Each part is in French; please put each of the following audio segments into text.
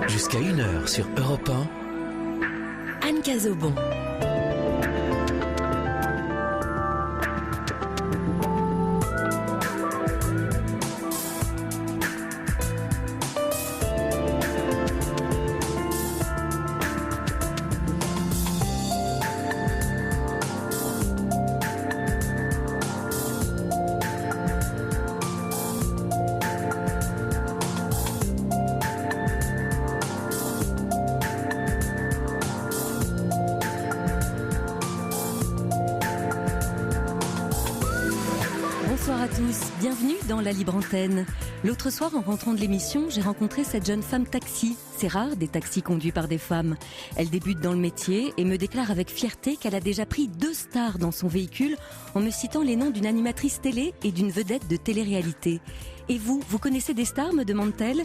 Jusqu'à 1h sur Europe 1. Anne Cazobon. Bonsoir à tous, bienvenue dans la Libre Antenne. L'autre soir, en rentrant de l'émission, j'ai rencontré cette jeune femme taxi. C'est rare, des taxis conduits par des femmes. Elle débute dans le métier et me déclare avec fierté qu'elle a déjà pris 2 stars dans son véhicule en me citant les noms d'une animatrice télé et d'une vedette de télé-réalité. Et vous connaissez des stars, me demande-t-elle ?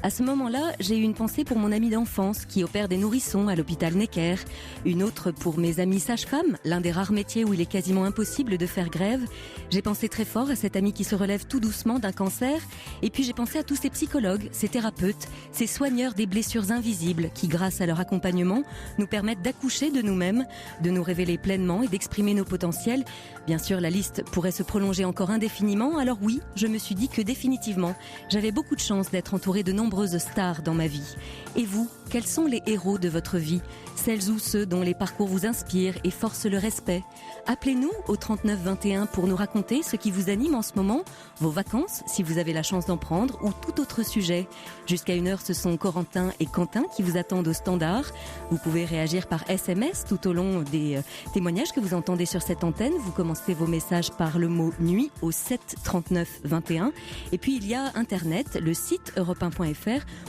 À ce moment-là, j'ai eu une pensée pour mon amie d'enfance qui opère des nourrissons à l'hôpital Necker. Une autre pour mes amis sages-femmes, l'un des rares métiers où il est quasiment impossible de faire grève. J'ai pensé très fort à cette amie qui se relève tout doucement d'un cancer. Et puis j'ai pensé à tous ces psychologues, ces thérapeutes, ces soigneurs des blessures invisibles qui, grâce à leur accompagnement, nous permettent d'accoucher de nous-mêmes, de nous révéler pleinement et d'exprimer nos potentiels. Bien sûr, la liste pourrait se prolonger encore indéfiniment. Alors oui, je me suis dit que définitivement, j'avais beaucoup de chance d'être entourée de nombreuses stars dans ma vie. Et vous, quels sont les héros de votre vie ? Celles ou ceux dont les parcours vous inspirent et forcent le respect ? Appelez-nous au 39 21 pour nous raconter ce qui vous anime en ce moment, vos vacances, si vous avez la chance d'en prendre, ou tout autre sujet. Jusqu'à 1h, ce sont Corentin et Quentin qui vous attendent au standard. Vous pouvez réagir par SMS tout au long des témoignages que vous entendez sur cette antenne. Vous commencez vos messages par le mot nuit au 7 39 21. Et puis il y a Internet, le site europe1.fr,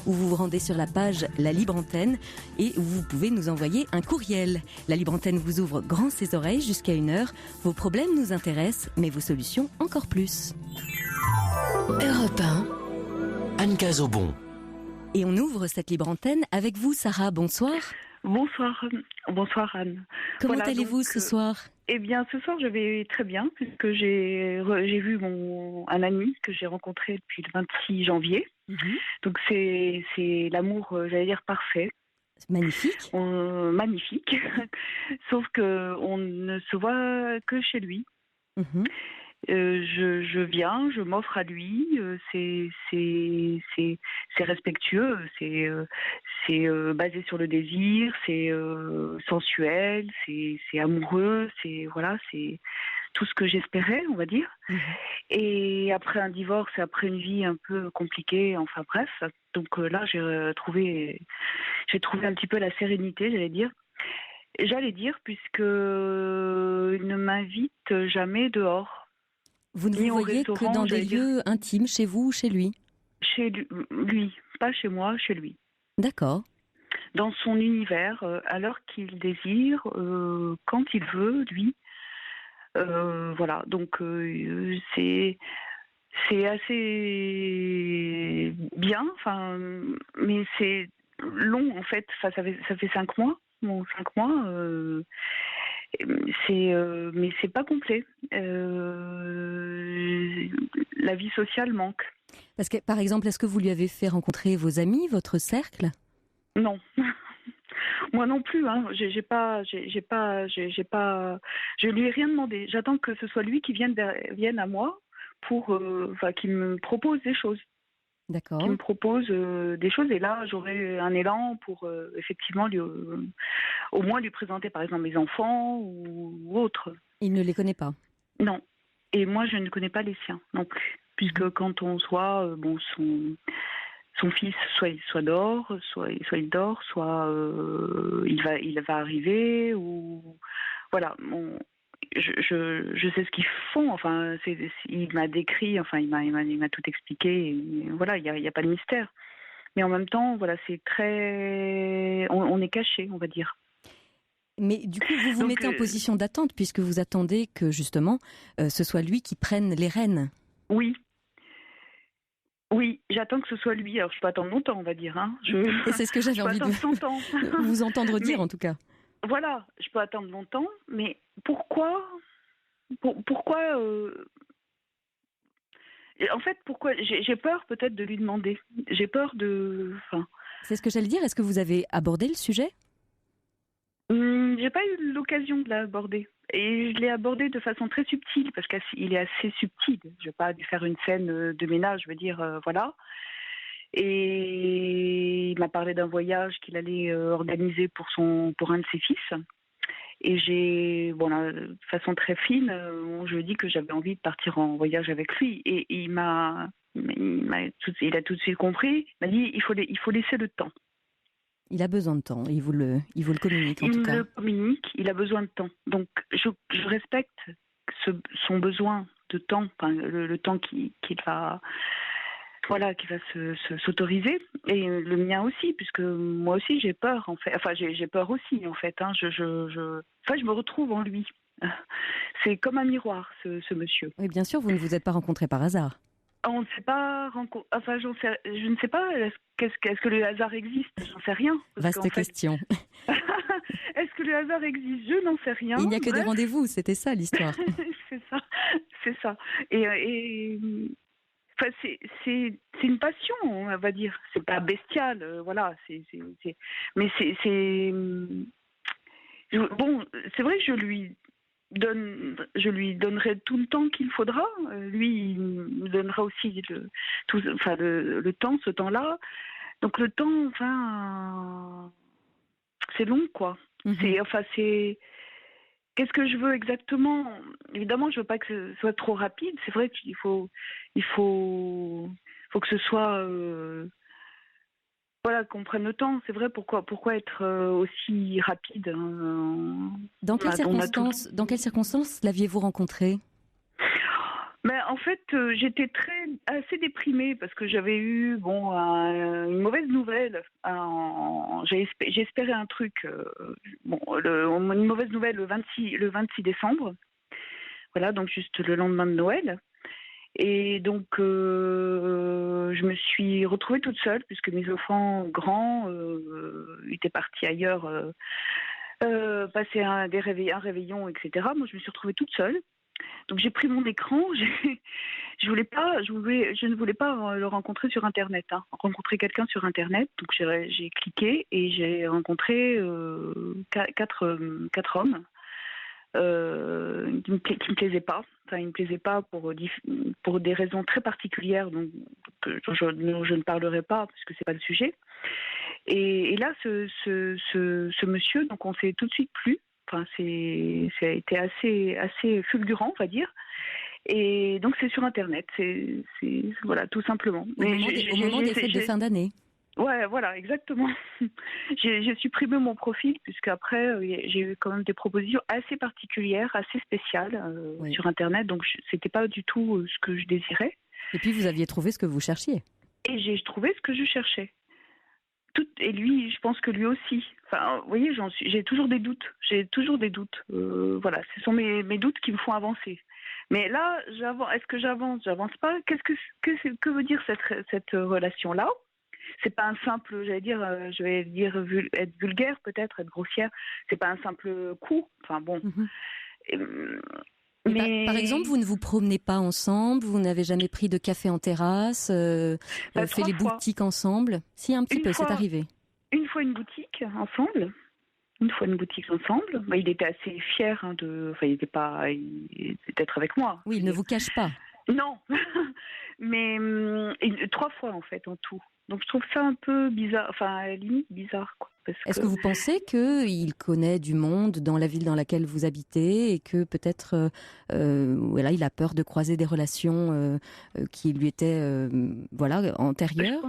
où vous vous rendez sur la page La Libre Antenne et où vous pouvez nous envoyer un courriel. La Libre Antenne vous ouvre grand ses oreilles jusqu'à 1h. Vos problèmes nous intéressent, mais vos solutions encore plus. Europe 1. Anne Cazobon. Et on ouvre cette Libre Antenne avec vous, Sarah. Bonsoir. Bonsoir Anne. Comment allez-vous ce soir ? Eh bien, ce soir, je vais très bien puisque j'ai vu un ami que j'ai rencontré depuis le 26 janvier. Donc c'est l'amour, j'allais dire parfait. Magnifique. Magnifique. Sauf que on ne se voit que chez lui. Je viens, je m'offre à lui. C'est respectueux. C'est basé sur le désir. C'est sensuel. C'est amoureux. C'est tout ce que j'espérais, on va dire. Et après un divorce, et après une vie un peu compliquée, enfin bref. Donc là, j'ai trouvé un petit peu la sérénité, j'allais dire, puisque il ne m'invite jamais dehors. Vous ne vous voyez que dans des lieux intimes, chez vous ou chez lui ? Chez lui, pas chez moi, chez lui. D'accord. Dans son univers, à l'heure qu'il désire, quand il veut, lui. Voilà, donc c'est assez bien, mais c'est long en fait. Ça fait 5 mois. Bon, 5 mois, mais c'est pas complet. La vie sociale manque. Parce que, par exemple, est-ce que vous lui avez fait rencontrer vos amis, votre cercle ? Non. Moi non plus, hein. Je lui ai rien demandé. J'attends que ce soit lui qui vienne à moi pour, qu'il me propose des choses. D'accord. Qui me propose des choses, et là j'aurai un élan pour effectivement au moins lui présenter par exemple mes enfants ou autres. Il ne les connaît pas? Non. Et moi je ne connais pas les siens non plus. Puisque quand on soit son fils, soit il dort, soit il dort, soit il va arriver, ou voilà. Je sais ce qu'ils font. Enfin, il m'a décrit. Enfin, il m'a tout expliqué. Et voilà, il y a pas de mystère. Mais en même temps, voilà, c'est très. On est caché, on va dire. Mais du coup, vous vous mettez en position d'attente puisque vous attendez que justement, ce soit lui qui prenne les rênes. Oui. Oui, j'attends que ce soit lui. Alors, je peux attendre longtemps, on va dire. Hein. Et c'est ce que j'avais envie de vous entendre dire, en tout cas. Voilà, je peux attendre longtemps, mais pourquoi en fait, pourquoi j'ai peur peut-être de lui demander. J'ai peur de... C'est ce que j'allais dire. Est-ce que vous avez abordé le sujet ? J'ai pas eu l'occasion de l'aborder. Et je l'ai abordé de façon très subtile, parce qu'il est assez subtil. Je vais pas lui faire une scène de ménage, je veux dire, voilà. Et il m'a parlé d'un voyage qu'il allait organiser pour un de ses fils. Et de façon très fine, je lui ai dit que j'avais envie de partir en voyage avec lui. Et il a tout de suite compris. Il m'a dit il faut laisser le temps. Il a besoin de temps. Il vous le communique en tout cas. Il le communique. Il a besoin de temps. Donc je respecte son besoin de temps, enfin, le temps qu'il va. Voilà, qui va s'autoriser, et le mien aussi, puisque moi aussi j'ai peur en fait. Enfin, j'ai peur aussi en fait. Hein. Je me retrouve en lui. C'est comme un miroir, ce monsieur. Oui, bien sûr, vous ne vous êtes pas rencontrés par hasard. On ne s'est pas rencontrés. Enfin, je ne sais pas. Est-ce que le hasard existe ? J'en sais rien. Vaste question. Est-ce que le hasard existe ? Je n'en sais rien. Il n'y a que des rendez-vous. C'était ça l'histoire. C'est ça. Et enfin, c'est une passion, on va dire. C'est pas bestial, voilà. Mais bon, c'est vrai que je lui donnerai tout le temps qu'il faudra. Lui, il me donnera aussi le temps, ce temps-là. Donc le temps, enfin, c'est long, quoi. Mm-hmm. Qu'est-ce que je veux exactement ? Évidemment, je veux pas que ce soit trop rapide. C'est vrai qu'il faut que ce soit, qu'on prenne le temps. C'est vrai. Pourquoi être aussi rapide ? Dans quelles circonstances l'aviez-vous rencontré ? Mais en fait, j'étais assez déprimée parce que j'avais eu une mauvaise nouvelle. J'ai espéré un truc. Une mauvaise nouvelle le 26 décembre. Voilà, donc juste le lendemain de Noël. Et donc, je me suis retrouvée toute seule puisque mes enfants grands étaient partis ailleurs, passer un réveillon, etc. Moi, je me suis retrouvée toute seule. Donc j'ai pris mon écran, je ne voulais pas le rencontrer sur Internet, rencontrer quelqu'un sur Internet. Donc j'ai cliqué et j'ai rencontré quatre hommes qui me plaisaient pas. Enfin, ils me plaisaient pas pour des raisons très particulières, donc je ne parlerai pas parce que c'est pas le sujet. Et là, ce monsieur, donc on s'est tout de suite plu. Enfin, ça a été assez fulgurant, on va dire. Et donc, c'est sur Internet. Voilà, tout simplement. Au moment des fêtes de fin d'année. Ouais, voilà, exactement. J'ai supprimé mon profil, puisque après, j'ai eu quand même des propositions assez particulières, assez spéciales sur Internet. Donc, c'était pas du tout ce que je désirais. Et puis, vous aviez trouvé ce que vous cherchiez. Et j'ai trouvé ce que je cherchais. Et lui, je pense que lui aussi. Enfin, vous voyez, j'ai toujours des doutes. Voilà, ce sont mes doutes qui me font avancer. Mais là, est-ce que j'avance ? J'avance pas. Que veut dire cette relation-là ? C'est pas un simple, je vais dire être vulgaire peut-être, être grossière. C'est pas un simple coup. Enfin bon. Mm-hmm. Mais par exemple, vous ne vous promenez pas ensemble, vous n'avez jamais pris de café en terrasse, fait les boutiques ensemble. Si, un petit peu, c'est arrivé. Une fois une boutique ensemble. Il était assez fier d'être avec moi. Oui, il ne vous cache pas. Non, mais 3 fois en fait en tout. Donc je trouve ça un peu bizarre, enfin à la limite bizarre, quoi. Est-ce que vous pensez qu'il connaît du monde dans la ville dans laquelle vous habitez et que peut-être il a peur de croiser des relations qui lui étaient antérieures ?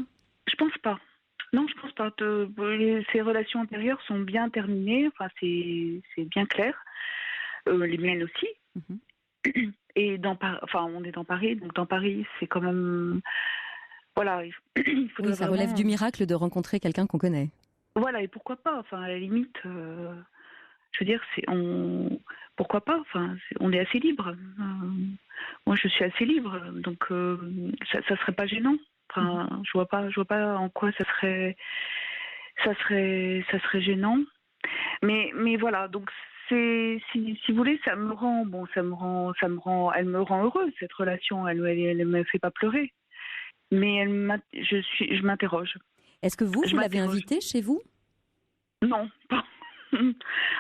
Je pense pas. Non, je pense pas. Ces relations antérieures sont bien terminées. Enfin, c'est bien clair. Les miennes aussi. Mm-hmm. Et on est dans Paris. Donc dans Paris, c'est quand même voilà. Ça relève du miracle de rencontrer quelqu'un qu'on connaît. Voilà, et pourquoi pas ? Enfin, à la limite, je veux dire, pourquoi pas ? Enfin, on est assez libre. Moi, je suis assez libre, donc ça serait pas gênant. Enfin, je vois pas en quoi ça serait gênant. Mais voilà, donc si vous voulez, elle me rend heureuse, cette relation. Elle me fait pas pleurer. Mais je m'interroge. Est-ce que vous l'avez m'interroge. invité chez vous? Non, pas.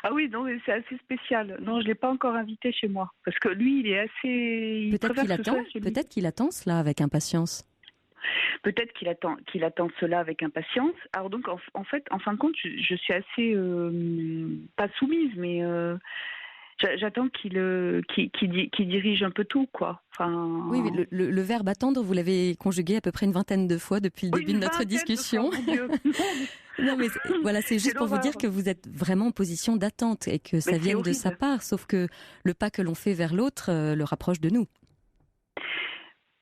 Ah oui, non, mais c'est assez spécial. Non, je l'ai pas encore invité chez moi parce que lui, il est assez. Il Peut-être préfère qu'il que ce attend, soit chez lui. peut-être qu'il attend cela avec impatience. Peut-être qu'il attend cela avec impatience. Alors donc, en fait, en fin de compte, je suis assez pas soumise, mais j'attends qu'il dirige un peu tout, quoi. Enfin, Oui, le verbe attendre, vous l'avez conjugué à peu près une vingtaine de fois depuis le oui, début de une notre vingtaine de discussion. fois, mon Dieu. Non, mais voilà, c'est juste pour vous dire l'horreur. que vous êtes vraiment en position d'attente et que ça Mais c'est vienne de horrible. sa part, sauf que le pas que l'on fait vers l'autre le rapproche de nous.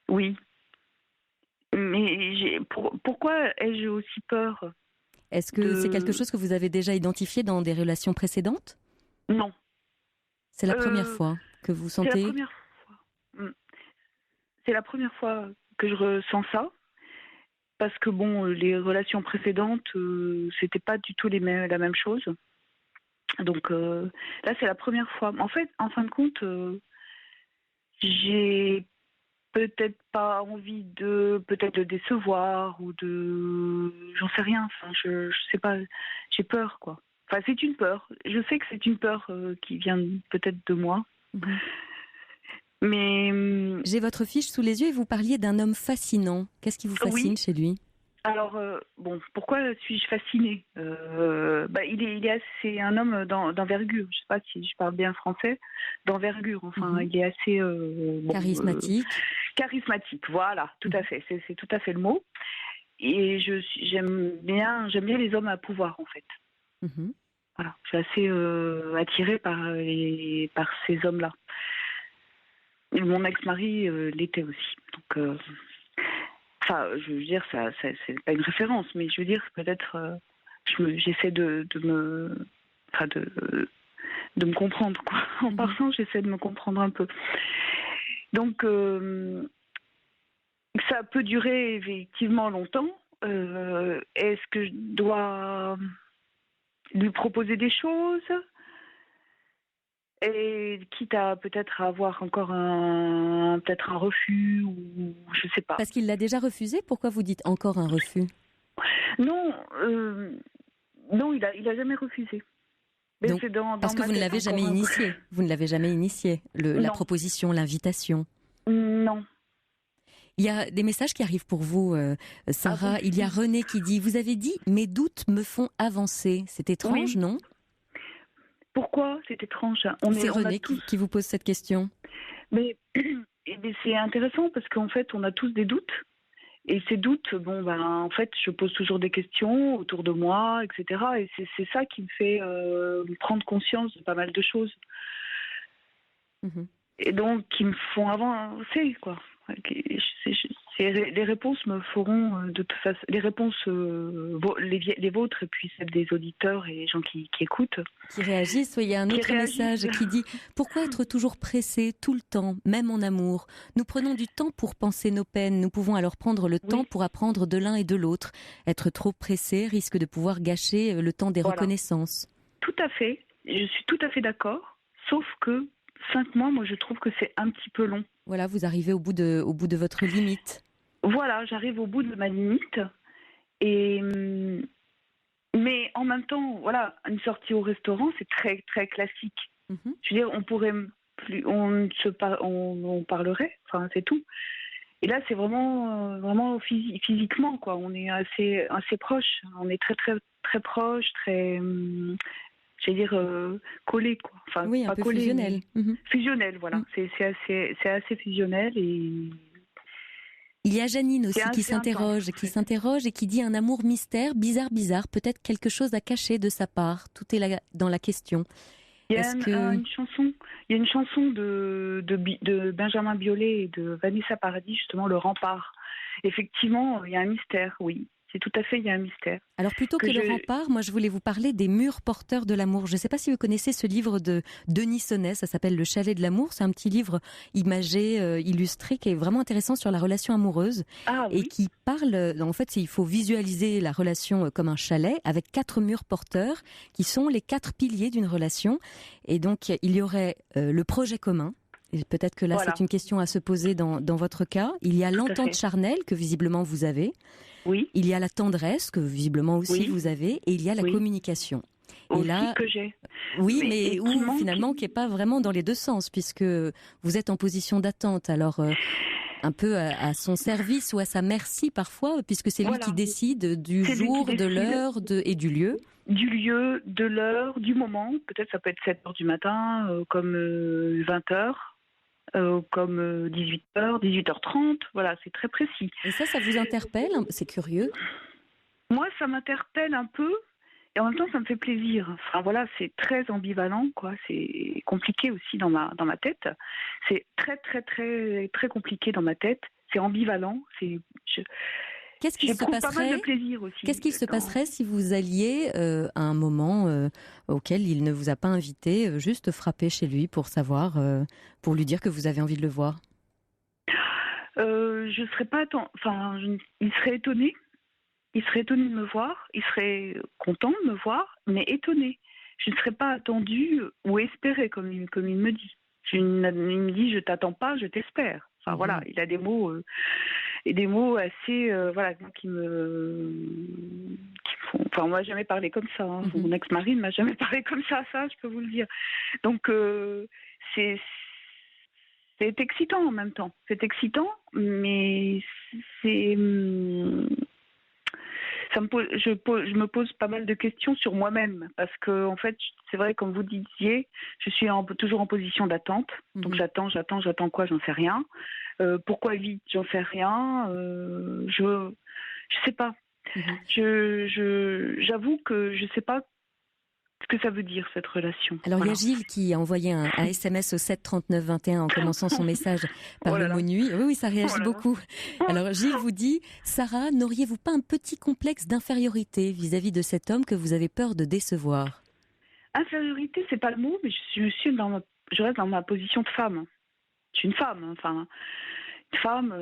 Oui. Mais pourquoi ai-je aussi peur? Est-ce que c'est quelque chose que vous avez déjà identifié dans des relations précédentes? Non. C'est la première fois que vous C'est la sentez? première fois. C'est la première fois que je ressens ça. Parce que bon, les relations précédentes, c'était pas du tout la même chose. Donc là, c'est la première fois. En fait, en fin de compte, j'ai peut-être pas envie de peut-être le décevoir ou j'en sais rien. Enfin, je sais pas. J'ai peur, quoi. Enfin, c'est une peur. Je sais que c'est une peur qui vient peut-être de moi. Mhm. Mais J'ai votre fiche sous les yeux et vous parliez d'un homme fascinant. Qu'est-ce qui vous fascine chez lui? alors, bon, pourquoi suis-je fascinée? C'est un homme d'envergure. Je sais pas si je parle bien français. D'envergure. Enfin, il est assez Charismatique. charismatique. Voilà, tout à fait. C'est tout à fait le mot. Et j'aime bien les hommes à pouvoir, en fait. Mhm. Voilà, je suis assez attirée par ces hommes-là. Et mon ex-mari l'était aussi. Donc. Enfin, je veux dire, ça c'est pas une référence, mais je veux dire, peut-être, j'essaie de me comprendre, quoi. En parlant, j'essaie de me comprendre un peu. Donc, ça peut durer effectivement longtemps. Est-ce que je dois lui proposer des choses? Et quitte à peut-être avoir encore peut-être un refus ou je sais pas. Parce qu'il l'a déjà refusé, pourquoi vous dites encore un refus? Non, non, il a jamais refusé. Mais Donc, c'est dans parce que ma vous ne tête l'avez jamais encore un peu. initié. Vous ne l'avez jamais initié, la Non. proposition, l'invitation. Non. Il y a des messages qui arrivent pour vous, Sarah. Ah bon? Il y a René qui dit, vous avez dit, mes doutes me font avancer. C'est étrange, Oui. non? Pourquoi? C'est étrange. C'est On a René tous. qui vous pose cette question. Mais c'est intéressant parce qu'en fait, on a tous des doutes. Et ces doutes, en fait, je pose toujours des questions autour de moi, etc. Et c'est ça qui me fait prendre conscience de pas mal de choses. Mhm. Et donc, qui me font avancer, quoi. Les réponses me feront de toute façon, les réponses, les vôtres et puis celles des auditeurs et les gens qui écoutent. Qui réagissent. Oui, il y a un Qui autre message réagissent. qui dit « Pourquoi être toujours pressé tout le temps, même en amour? Nous prenons du temps pour penser nos peines. Nous pouvons alors prendre le temps pour apprendre de l'un et de l'autre. Être trop pressé risque de pouvoir gâcher le temps des reconnaissances. » Tout à fait. Je suis tout à fait d'accord. Sauf que 5 mois, moi, je trouve que c'est un petit peu long. Voilà, vous arrivez au bout de votre limite. Voilà, j'arrive au bout de ma limite. Mais en même temps, voilà, une sortie au restaurant, c'est très, très classique. Mm-hmm. Je veux dire, on parlerait, enfin, c'est tout. Et là, c'est vraiment physiquement, quoi. On est assez proche. On est très, très, très proche, très, j'allais dire, collé, quoi. Enfin, oui, un pas peu collé, fusionnel. Mm-hmm. Fusionnel, voilà. C'est assez fusionnel et... Il y a Janine aussi qui s'interroge et qui dit un amour mystère, bizarre, peut-être quelque chose à cacher de sa part. Tout est là dans la question. Il y a une chanson de Benjamin Biolay et de Vanessa Paradis, justement, Le Rempart. Effectivement, il y a un mystère, oui. C'est tout à fait, il y a un mystère. Alors plutôt que le rempart, moi je voulais vous parler des murs porteurs de l'amour. Je ne sais pas si vous connaissez ce livre de Denis Sonnet, ça s'appelle Le Chalet de l'amour. C'est un petit livre imagé, illustré, qui est vraiment intéressant sur la relation amoureuse. Et qui parle, en fait, il faut visualiser la relation comme un chalet avec 4 murs porteurs qui sont les 4 piliers d'une relation. Et donc il y aurait le projet commun. Et peut-être que là c'est une question à se poser dans votre cas. Il y a l'entente charnelle que visiblement vous avez. Oui. Il y a la tendresse, que visiblement aussi vous avez, et il y a la communication. Et Aussi là, que j'ai. oui, mais où finalement qui est pas vraiment dans les deux sens, puisque vous êtes en position d'attente. Alors un peu à son service ou à sa merci parfois, puisque c'est lui qui décide du jour, de l'heure et du lieu. Du lieu, de l'heure, du moment. Peut-être ça peut être 7h du matin, comme 20h, comme 18h, 18h30. Voilà, c'est très précis. Et ça vous interpelle? C'est curieux. Moi, ça m'interpelle un peu. Et en même temps, ça me fait plaisir. Enfin voilà, c'est très ambivalent, quoi. C'est compliqué aussi dans ma tête. C'est très très très très compliqué dans ma tête. C'est ambivalent. Qu'est-ce qui se passerait? Pas mal de plaisir aussi. Qu'est-ce qui se passerait si vous alliez à un moment auquel il ne vous a pas invité, juste frapper chez lui pour savoir, pour lui dire que vous avez envie de le voir? Je serais pas il serait étonné. Il serait étonné de me voir, il serait content de me voir, mais étonné. Je ne serais pas attendue ou espérée, comme il me dit. Il me dit, je t'attends pas, je t'espère. Enfin voilà, il a des mots assez qui font. Enfin, on m'a jamais parlé comme ça. Hein. Mon ex-mari ne m'a jamais parlé comme ça, je peux vous le dire. Donc c'est excitant en même temps. C'est excitant, mais c'est je me pose pas mal de questions sur moi-même parce que en fait c'est vrai, comme vous disiez, je suis toujours en position d'attente. Donc j'attends quoi, j'en sais rien. Pourquoi vite, j'en sais rien. Je sais pas. J'avoue que je sais pas ce que ça veut dire, cette relation. Alors il y a Gilles qui a envoyé un SMS au 7 39 21 en commençant son message par le mot nuit. Oui, ça réagit beaucoup. Alors Gilles vous dit: Sarah, n'auriez-vous pas un petit complexe d'infériorité vis-à-vis de cet homme que vous avez peur de décevoir? Infériorité, c'est pas le mot, mais je reste dans ma position de femme. Je suis une femme, enfin, une femme.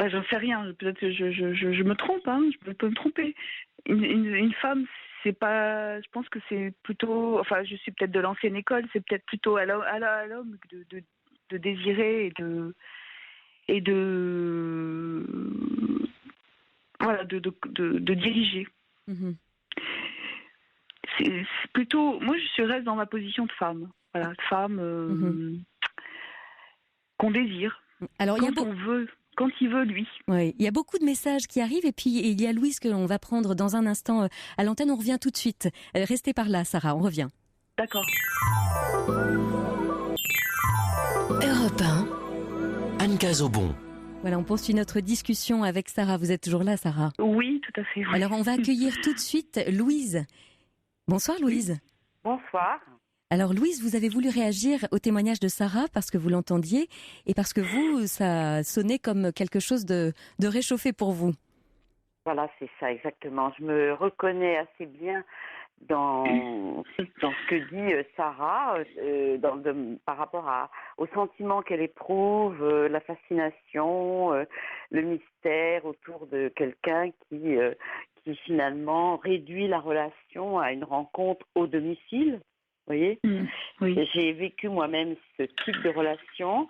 J'en sais rien. Peut-être que je me trompe, hein. Je peux me tromper. Une femme, c'est pas. Je pense que c'est plutôt. Enfin, je suis peut-être de l'ancienne école. C'est peut-être plutôt à l'homme de désirer et de voilà de diriger. C'est plutôt. Moi, je reste dans ma position de femme. Voilà, de femme qu'on désire. Alors, quand il veut, lui. Oui, il y a beaucoup de messages qui arrivent et puis il y a Louise que l'on va prendre dans un instant à l'antenne. On revient tout de suite. Restez par là, Sarah, on revient. D'accord. Europe 1, Anne Cazobon. Voilà, on poursuit notre discussion avec Sarah. Vous êtes toujours là, Sarah? Oui, tout à fait. Oui. Alors, on va accueillir tout de suite Louise. Bonsoir, Louise. Oui. Bonsoir. Alors Louise, vous avez voulu réagir au témoignage de Sarah parce que vous l'entendiez et parce que vous, ça sonnait comme quelque chose de réchauffé pour vous. Voilà, c'est ça exactement. Je me reconnais assez bien dans ce que dit Sarah par rapport au sentiment qu'elle éprouve, la fascination, le mystère autour de quelqu'un qui finalement réduit la relation à une rencontre au domicile. Vous voyez, oui. J'ai vécu moi-même ce type de relation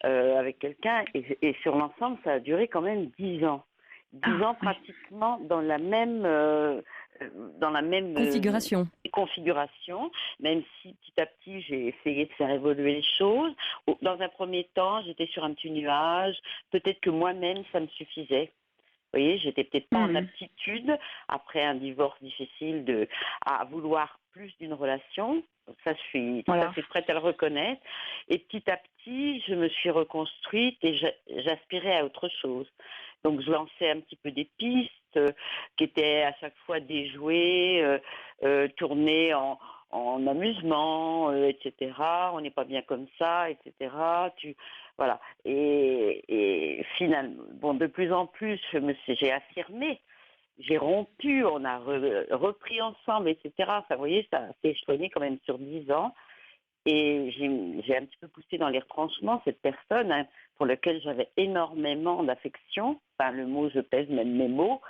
avec quelqu'un et sur l'ensemble, ça a duré quand même 10 ans. 10 ans pratiquement dans la même configuration, même si petit à petit j'ai essayé de faire évoluer les choses. Dans un premier temps, j'étais sur un petit nuage. Peut-être que moi-même, ça me suffisait. Vous voyez, j'étais peut-être pas en aptitude, après un divorce difficile, à vouloir plus d'une relation. Ça, je suis tout à fait prête à le reconnaître. Et petit à petit, je me suis reconstruite et j'aspirais à autre chose. Donc, je lançais un petit peu des pistes qui étaient à chaque fois déjouées, tournées en amusement, etc. On n'est pas bien comme ça, etc. Voilà. Et finalement, bon, de plus en plus, j'ai affirmé, j'ai rompu, on a repris ensemble, etc. Enfin, vous voyez, ça s'est échelonné quand même sur 10 ans. Et j'ai un petit peu poussé dans les retranchements cette personne, hein, pour laquelle j'avais énormément d'affection. Enfin, le mot, je pèse même mes mots.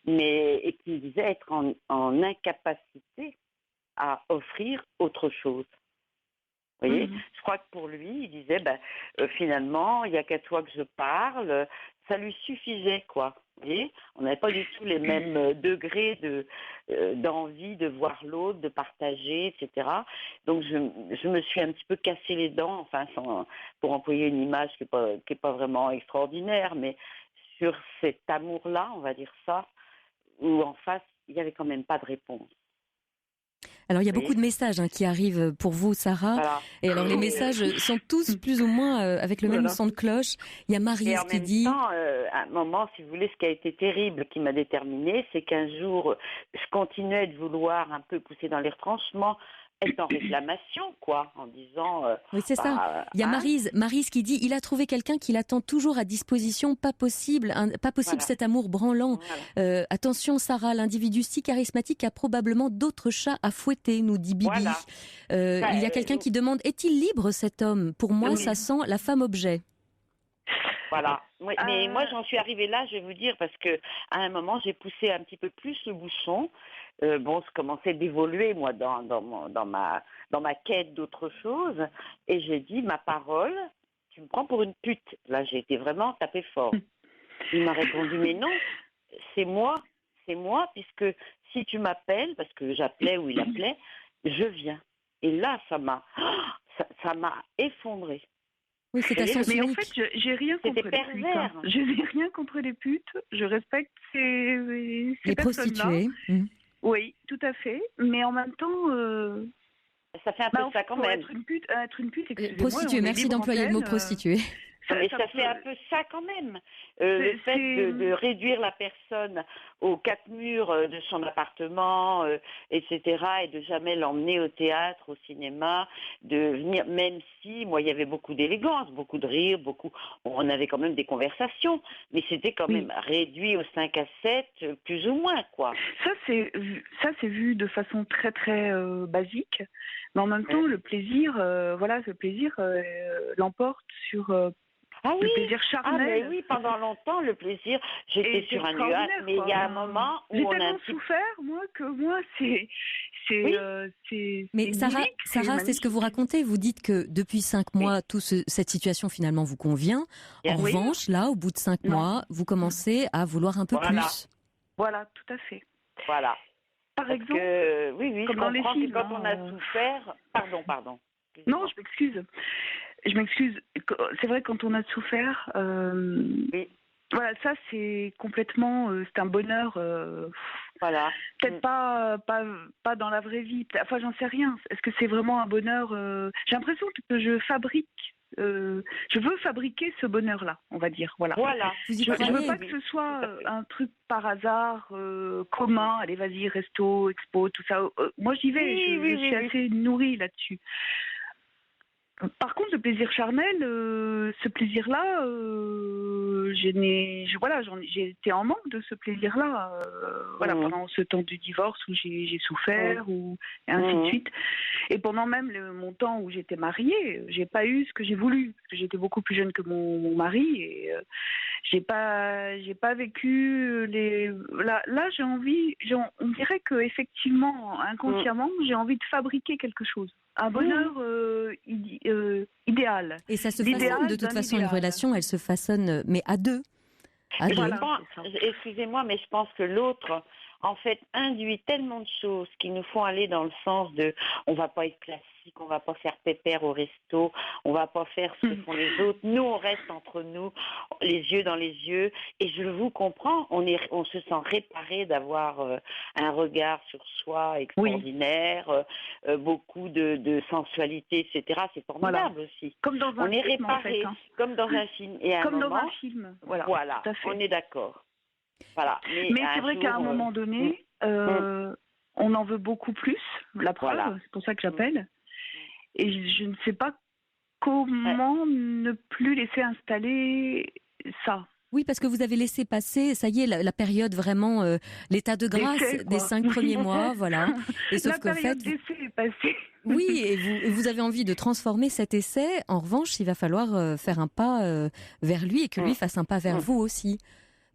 Et qui me disait être en incapacité à offrir autre chose. Vous voyez, je crois que pour lui, il disait, finalement, il n'y a qu'à toi que je parle, ça lui suffisait, quoi. Vous voyez, on n'avait pas du tout les mêmes degrés d'envie de voir l'autre, de partager, etc. Donc je me suis un petit peu cassé les dents, enfin pour employer une image qui est pas vraiment extraordinaire, mais sur cet amour-là, on va dire ça, où en face il n'y avait quand même pas de réponse. Alors il y a beaucoup de messages qui arrivent pour vous, Sarah. Voilà. Et alors les messages sont tous plus ou moins avec le même son de cloche. Il y a Maryse qui dit... Et en même temps, à un moment, si vous voulez, ce qui a été terrible, qui m'a déterminée, c'est qu'un jour, je continuais de vouloir un peu pousser dans les retranchements, être en réclamation, quoi, en disant... oui, c'est ça. Il y a Maryse qui dit « Il a trouvé quelqu'un qui l'attend toujours à disposition, pas possible voilà. Cet amour branlant. Voilà. Attention Sarah, l'individu si charismatique a probablement d'autres chats à fouetter, nous dit Bibi. Voilà. Il y a quelqu'un qui demande « Est-il libre cet homme ? Pour moi, ça sent la femme objet. » Voilà. Oui, mais moi, j'en suis arrivée là, je vais vous dire, parce que à un moment, j'ai poussé un petit peu plus le bouchon. Je commençais d'évoluer, moi, dans ma quête d'autre chose. Et j'ai dit, ma parole, tu me prends pour une pute. Là, j'ai été vraiment tapée fort. Il m'a répondu, mais non, c'est moi, puisque si tu m'appelles, parce que j'appelais ou il appelait, je viens. Et là, ça m'a effondrée. Oui, c'est à sens unique. Mais en fait, j'ai rien contre les putes. Je n'ai rien contre les putes. Je respecte ces prostituées. Oui, tout à fait. Mais en même temps, ça fait un peu ça quand même. Être une pute, excusez-moi. Prostituée, merci d'employer le mot prostituée. Mais ça fait un peu ça quand même. Le fait de réduire la personne aux quatre murs de son appartement, etc., et de jamais l'emmener au théâtre, au cinéma, de venir, même si, moi, il y avait beaucoup d'élégance, beaucoup de rire, on avait quand même des conversations, mais c'était quand même réduit aux 5 à 7, plus ou moins, quoi. Ça, c'est vu de façon très, très basique, mais en même temps, le plaisir, l'emporte sur... le plaisir charnel. Mais oui, pendant longtemps, le plaisir, j'étais sur un nuage, mais il y a un moment où on a... J'ai tellement souffert, moi, c'est... Mais Sarah, c'est ce que vous racontez. Vous dites que depuis 5 mois, cette situation finalement vous convient. En revanche, là, au bout de 5 mois, vous commencez à vouloir un peu plus. Voilà, tout à fait. Voilà. Par exemple, comme dans les films, quand on a souffert... Pardon. Non, je m'excuse. C'est vrai, quand on a souffert, voilà, ça c'est complètement, c'est un bonheur. Voilà. Peut-être pas dans la vraie vie. Enfin, j'en sais rien. Est-ce que c'est vraiment un bonheur J'ai l'impression que je veux fabriquer ce bonheur-là, on va dire. Voilà. Je veux pas que ce soit un truc par hasard, commun. Allez, vas-y, resto, expo, tout ça. Moi, j'y vais. Je suis assez nourrie là-dessus. Par contre, le plaisir charnel, ce plaisir-là, j'ai été en manque de ce plaisir-là, pendant ce temps du divorce où j'ai souffert, et ainsi de suite. Et pendant même mon temps où j'étais mariée, j'ai pas eu ce que j'ai voulu, parce que j'étais beaucoup plus jeune que mon mari, et j'ai pas vécu Là, j'ai envie, on dirait que effectivement, inconsciemment, j'ai envie de fabriquer quelque chose. Un bonheur idéal. Et ça se façonne de toute façon, une relation, elle se façonne, mais à deux. Excusez-moi, mais je pense que l'autre, en fait, induit tellement de choses qui nous font aller dans le sens de on va pas être classique, on va pas faire pépère au resto, on va pas faire ce que font les autres. Nous, on reste entre nous, les yeux dans les yeux. Et je vous comprends, on se sent réparé d'avoir un regard sur soi extraordinaire, beaucoup de sensualité, etc. C'est formidable aussi. Comme dans un film, est réparé, comme dans un film. Et à comme dans un film. Voilà. Tout à fait. On est d'accord. Voilà. Mais c'est vrai qu'à un moment donné, on en veut beaucoup plus, la preuve, c'est pour ça que j'appelle. Et je ne sais pas comment ne plus laisser installer ça. Oui, parce que vous avez laissé passer, ça y est, la période vraiment, l'état de grâce des 5 premiers mois, voilà. Et sauf la période d'essai est passée. Oui, et vous avez envie de transformer cet essai. En revanche, il va falloir faire un pas vers lui et que lui fasse un pas vers vous aussi.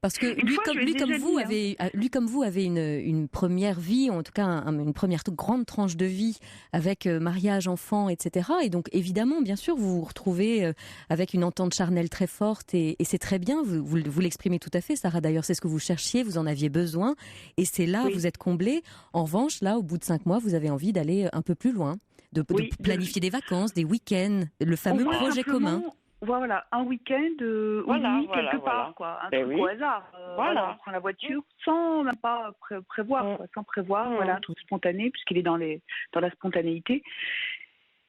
Parce que lui comme vous avez une première vie, en tout cas une première grande tranche de vie avec mariage, enfant, etc. Et donc évidemment, bien sûr, vous vous retrouvez avec une entente charnelle très forte et c'est très bien. Vous l'exprimez tout à fait, Sarah. D'ailleurs, c'est ce que vous cherchiez, vous en aviez besoin et c'est là vous êtes comblée. En revanche, là, au bout de 5 mois, vous avez envie d'aller un peu plus loin, de planifier des vacances, des week-ends, le fameux projet commun. Voilà, un week-end quelque part, quoi. Un truc au hasard. On prend la voiture sans même pas prévoir, quoi, sans prévoir, voilà, tout spontané, puisqu'il est dans la spontanéité.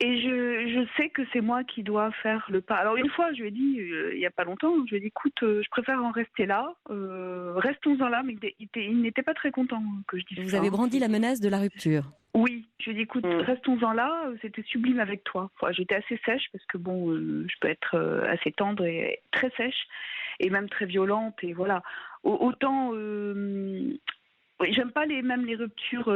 Et je sais que c'est moi qui dois faire le pas. Alors une fois, je lui ai dit, il y a pas longtemps, je lui ai dit, écoute, je préfère en rester là, restons-en là, mais il n'était pas très content que je dise ça. Vous avez brandi la menace de la rupture. Oui, je lui ai dit, écoute, restons-en là, c'était sublime avec toi. Enfin, j'étais assez sèche, parce que bon, je peux être assez tendre et très sèche, et même très violente, et voilà. Autant... oui, j'aime pas les ruptures.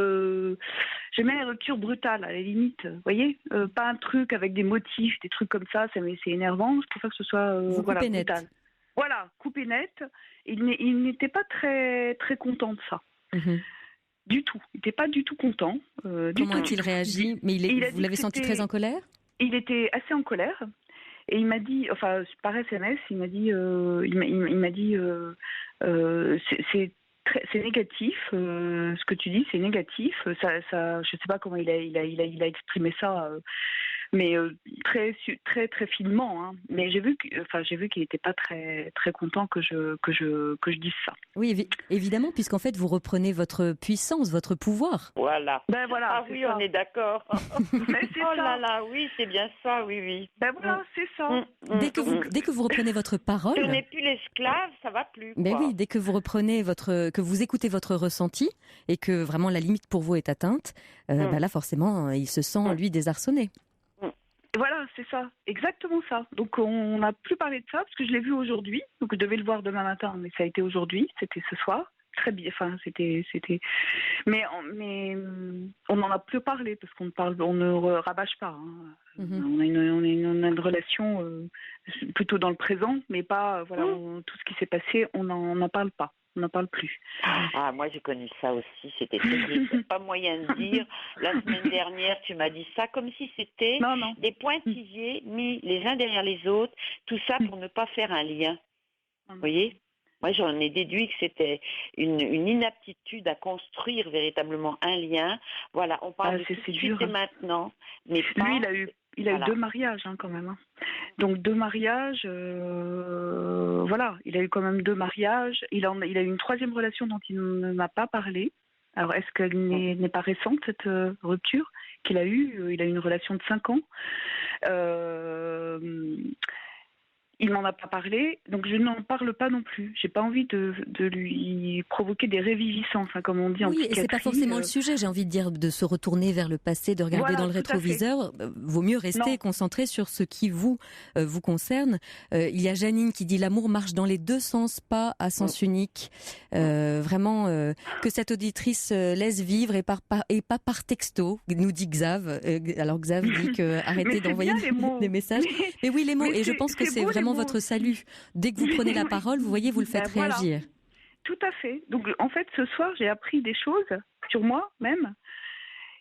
J'aime bien les ruptures brutales, à la limite. Vous voyez, pas un truc avec des motifs, des trucs comme ça. C'est énervant. Je préfère que ce soit brutal. Net. Voilà, coupé net. Il n'était pas très très content de ça. Du tout. Il n'était pas du tout content. Comment a-t-il réagi? Mais vous l'avez senti très en colère? Il était assez en colère. Et il m'a dit, enfin par SMS, il m'a dit, c'est négatif, ce que tu dis, c'est négatif. Ça, je sais pas comment il a exprimé ça, mais très très très finement. Hein. Mais j'ai vu qu'il n'était pas très très content que je dise ça. Oui, évidemment, puisqu'en fait vous reprenez votre puissance, votre pouvoir. Voilà. Ben voilà. Ah oui, ça. On est d'accord. Là, oui, c'est bien ça, oui. Ben voilà, c'est ça. Dès que vous reprenez votre parole. Si on n'est plus l'esclave, ça va plus. Mais oui, dès que vous reprenez que vous écoutez votre ressenti et que vraiment la limite pour vous est atteinte, là forcément il se sent lui désarçonné. Voilà, c'est ça, exactement ça. Donc on n'a plus parlé de ça parce que je l'ai vu aujourd'hui. Donc je devais le voir demain matin, mais ça a été aujourd'hui, c'était ce soir. Très bien, enfin c'était. Mais on n'en a plus parlé parce on ne rabâche pas. Hein. On a une relation plutôt dans le présent, mais pas tout ce qui s'est passé, on n'en parle pas. On n'en parle plus. Ah, moi j'ai connu ça aussi, c'était terrible. Pas moyen de dire. La semaine dernière, tu m'as dit ça comme si c'était des pointillés mis les uns derrière les autres, tout ça pour ne pas faire un lien. Vous voyez ? Moi j'en ai déduit que c'était une inaptitude à construire véritablement un lien. Voilà, on parle de tout de suite et maintenant. Mais lui, il a eu 2 mariages quand même. Hein. Donc 2 mariages, il a eu quand même 2 mariages. Il a eu une 3e relation dont il ne m'a pas parlé. Alors est-ce qu'elle n'est pas récente cette rupture qu'il a eue? Il a eu une relation de 5 ans. Il m'en a pas parlé, donc je n'en parle pas non plus. J'ai pas envie de lui provoquer des réviviscences, comme on dit en psychiatrie. Oui, et c'est pas forcément le sujet, j'ai envie de dire, de se retourner vers le passé, de regarder dans le rétroviseur. Vaut mieux rester concentré sur ce qui vous concerne. Il y a Janine qui dit « L'amour marche dans les 2 sens, pas à sens unique ». Vraiment, que cette auditrice laisse vivre et pas par texto, nous dit Xav. Alors Xav dit que arrêtez d'envoyer des messages. Mais oui, les mots, et je pense que c'est vraiment votre salut. Dès que vous prenez la parole, vous voyez, vous le faites réagir. Tout à fait. Donc, en fait, ce soir, j'ai appris des choses sur moi même.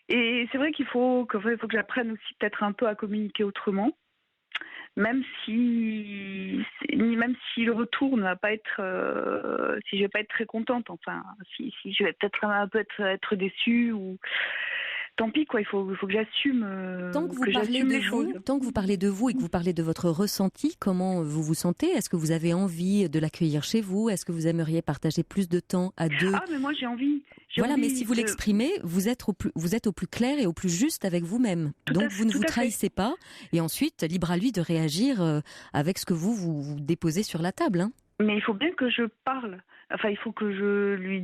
Et c'est vrai qu'il faut que j'apprenne aussi peut-être un peu à communiquer autrement. Même si le retour ne va pas être... si je vais pas être très contente, enfin, si je vais peut-être un peu être déçue ou... Tant pis, quoi, il faut que j'assume. Tant que vous parlez de vous et que vous parlez de votre ressenti, comment vous vous sentez? Est-ce que vous avez envie de l'accueillir chez vous? Est-ce que vous aimeriez partager plus de temps à 2? Ah, mais moi j'ai envie. Mais si vous l'exprimez, vous êtes au plus clair et au plus juste avec vous-même. Donc vous ne vous trahissez pas. Et ensuite, libre à lui de réagir avec ce que vous déposez sur la table. Hein. Mais il faut bien que je parle. Enfin, il faut que je lui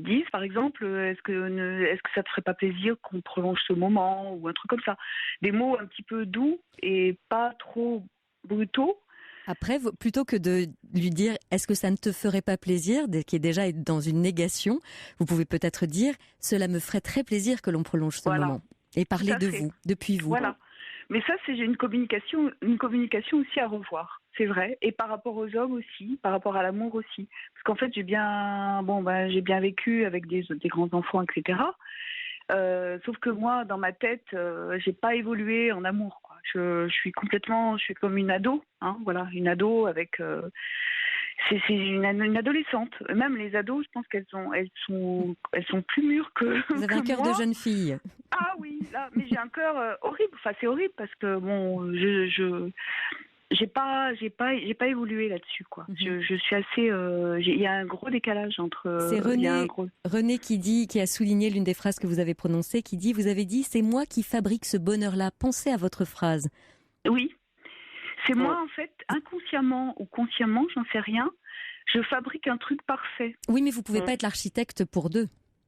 dise, par exemple, est-ce que ça te ferait pas plaisir qu'on prolonge ce moment ou un truc comme ça. Des mots un petit peu doux et pas trop brutaux. Après, plutôt que de lui dire « est-ce que ça ne te ferait pas plaisir ?» qui est déjà dans une négation, vous pouvez peut-être dire « cela me ferait très plaisir que l'on prolonge ce moment » et parler de vous, depuis vous. Voilà. Mais ça, j'ai une communication aussi à revoir. c'est vrai. Et par rapport aux hommes aussi, par rapport à l'amour aussi. Parce qu'en fait, j'ai bien vécu avec des grands enfants, etc. Sauf que moi, dans ma tête, j'ai pas évolué en amour, quoi. Je suis comme une ado, hein, voilà, une ado avec. C'est une adolescente. Même les ados, je pense qu'elles sont plus mûres que. Vous avez un cœur de jeune fille. Ah oui, là, mais j'ai un cœur horrible. Enfin, c'est horrible parce que bon, j'ai pas évolué là-dessus, quoi. Je suis assez. Il y a un gros décalage entre. C'est René qui a souligné l'une des phrases que vous avez prononcées, qui dit, vous avez dit, c'est moi qui fabrique ce bonheur-là. Pensez à votre phrase. Oui. C'est moi, en fait, inconsciemment ou consciemment, j'en sais rien, je fabrique un truc parfait. Oui, mais vous pouvez pas être l'architecte pour deux.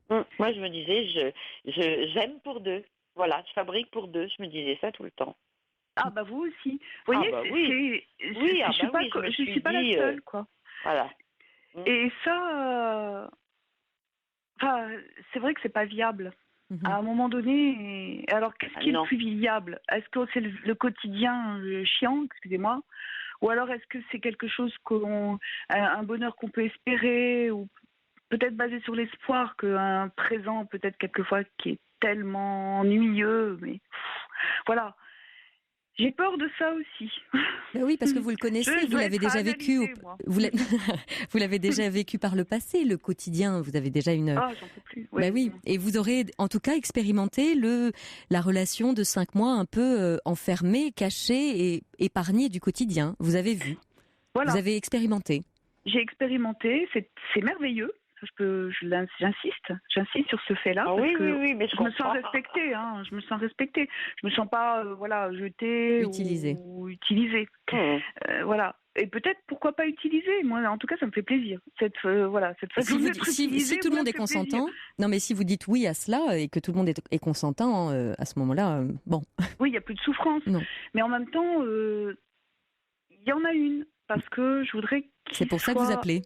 Moi, je me disais, j'aime pour deux. Voilà, je fabrique pour deux. Je me disais ça tout le temps. Ah bah vous aussi. Vous voyez, je suis pas la seule, quoi. Voilà. Et ça, c'est vrai que c'est pas viable. À un moment donné, alors qu'est-ce qui est le plus viable? Est-ce que c'est le quotidien chiant, excusez-moi, ou alors est-ce que c'est quelque chose un bonheur qu'on peut espérer, ou peut-être basé sur l'espoir, qu'un présent peut-être quelquefois qui est tellement ennuyeux, mais voilà. J'ai peur de ça aussi. Ben oui, parce que vous le connaissez, vous l'avez déjà vécu. Vous l'avez déjà vécu par le passé, le quotidien. Vous avez déjà une. Ah, j'en peux plus. Ouais. Ben oui, et vous aurez en tout cas expérimenté la relation de 5 mois un peu enfermée, cachée et épargnée du quotidien. Vous avez vu. Voilà. Vous avez expérimenté. J'ai expérimenté. C'est merveilleux. J'insiste sur ce fait-là. Ah, parce oui, que oui, mais je me sens respectée. Je me sens respectée. Je me sens pas, jetée ou utilisée. Voilà. Et peut-être pourquoi pas utiliser. Moi, en tout cas, ça me fait plaisir. Cette façon d'être utilisée. Si tout le monde est consentant, non, mais si vous dites oui à cela et que tout le monde est consentant, à ce moment-là, bon. Oui, il y a plus de souffrance. Non. Mais en même temps, il y en a une. Parce que je voudrais C'est pour ça que vous appelez.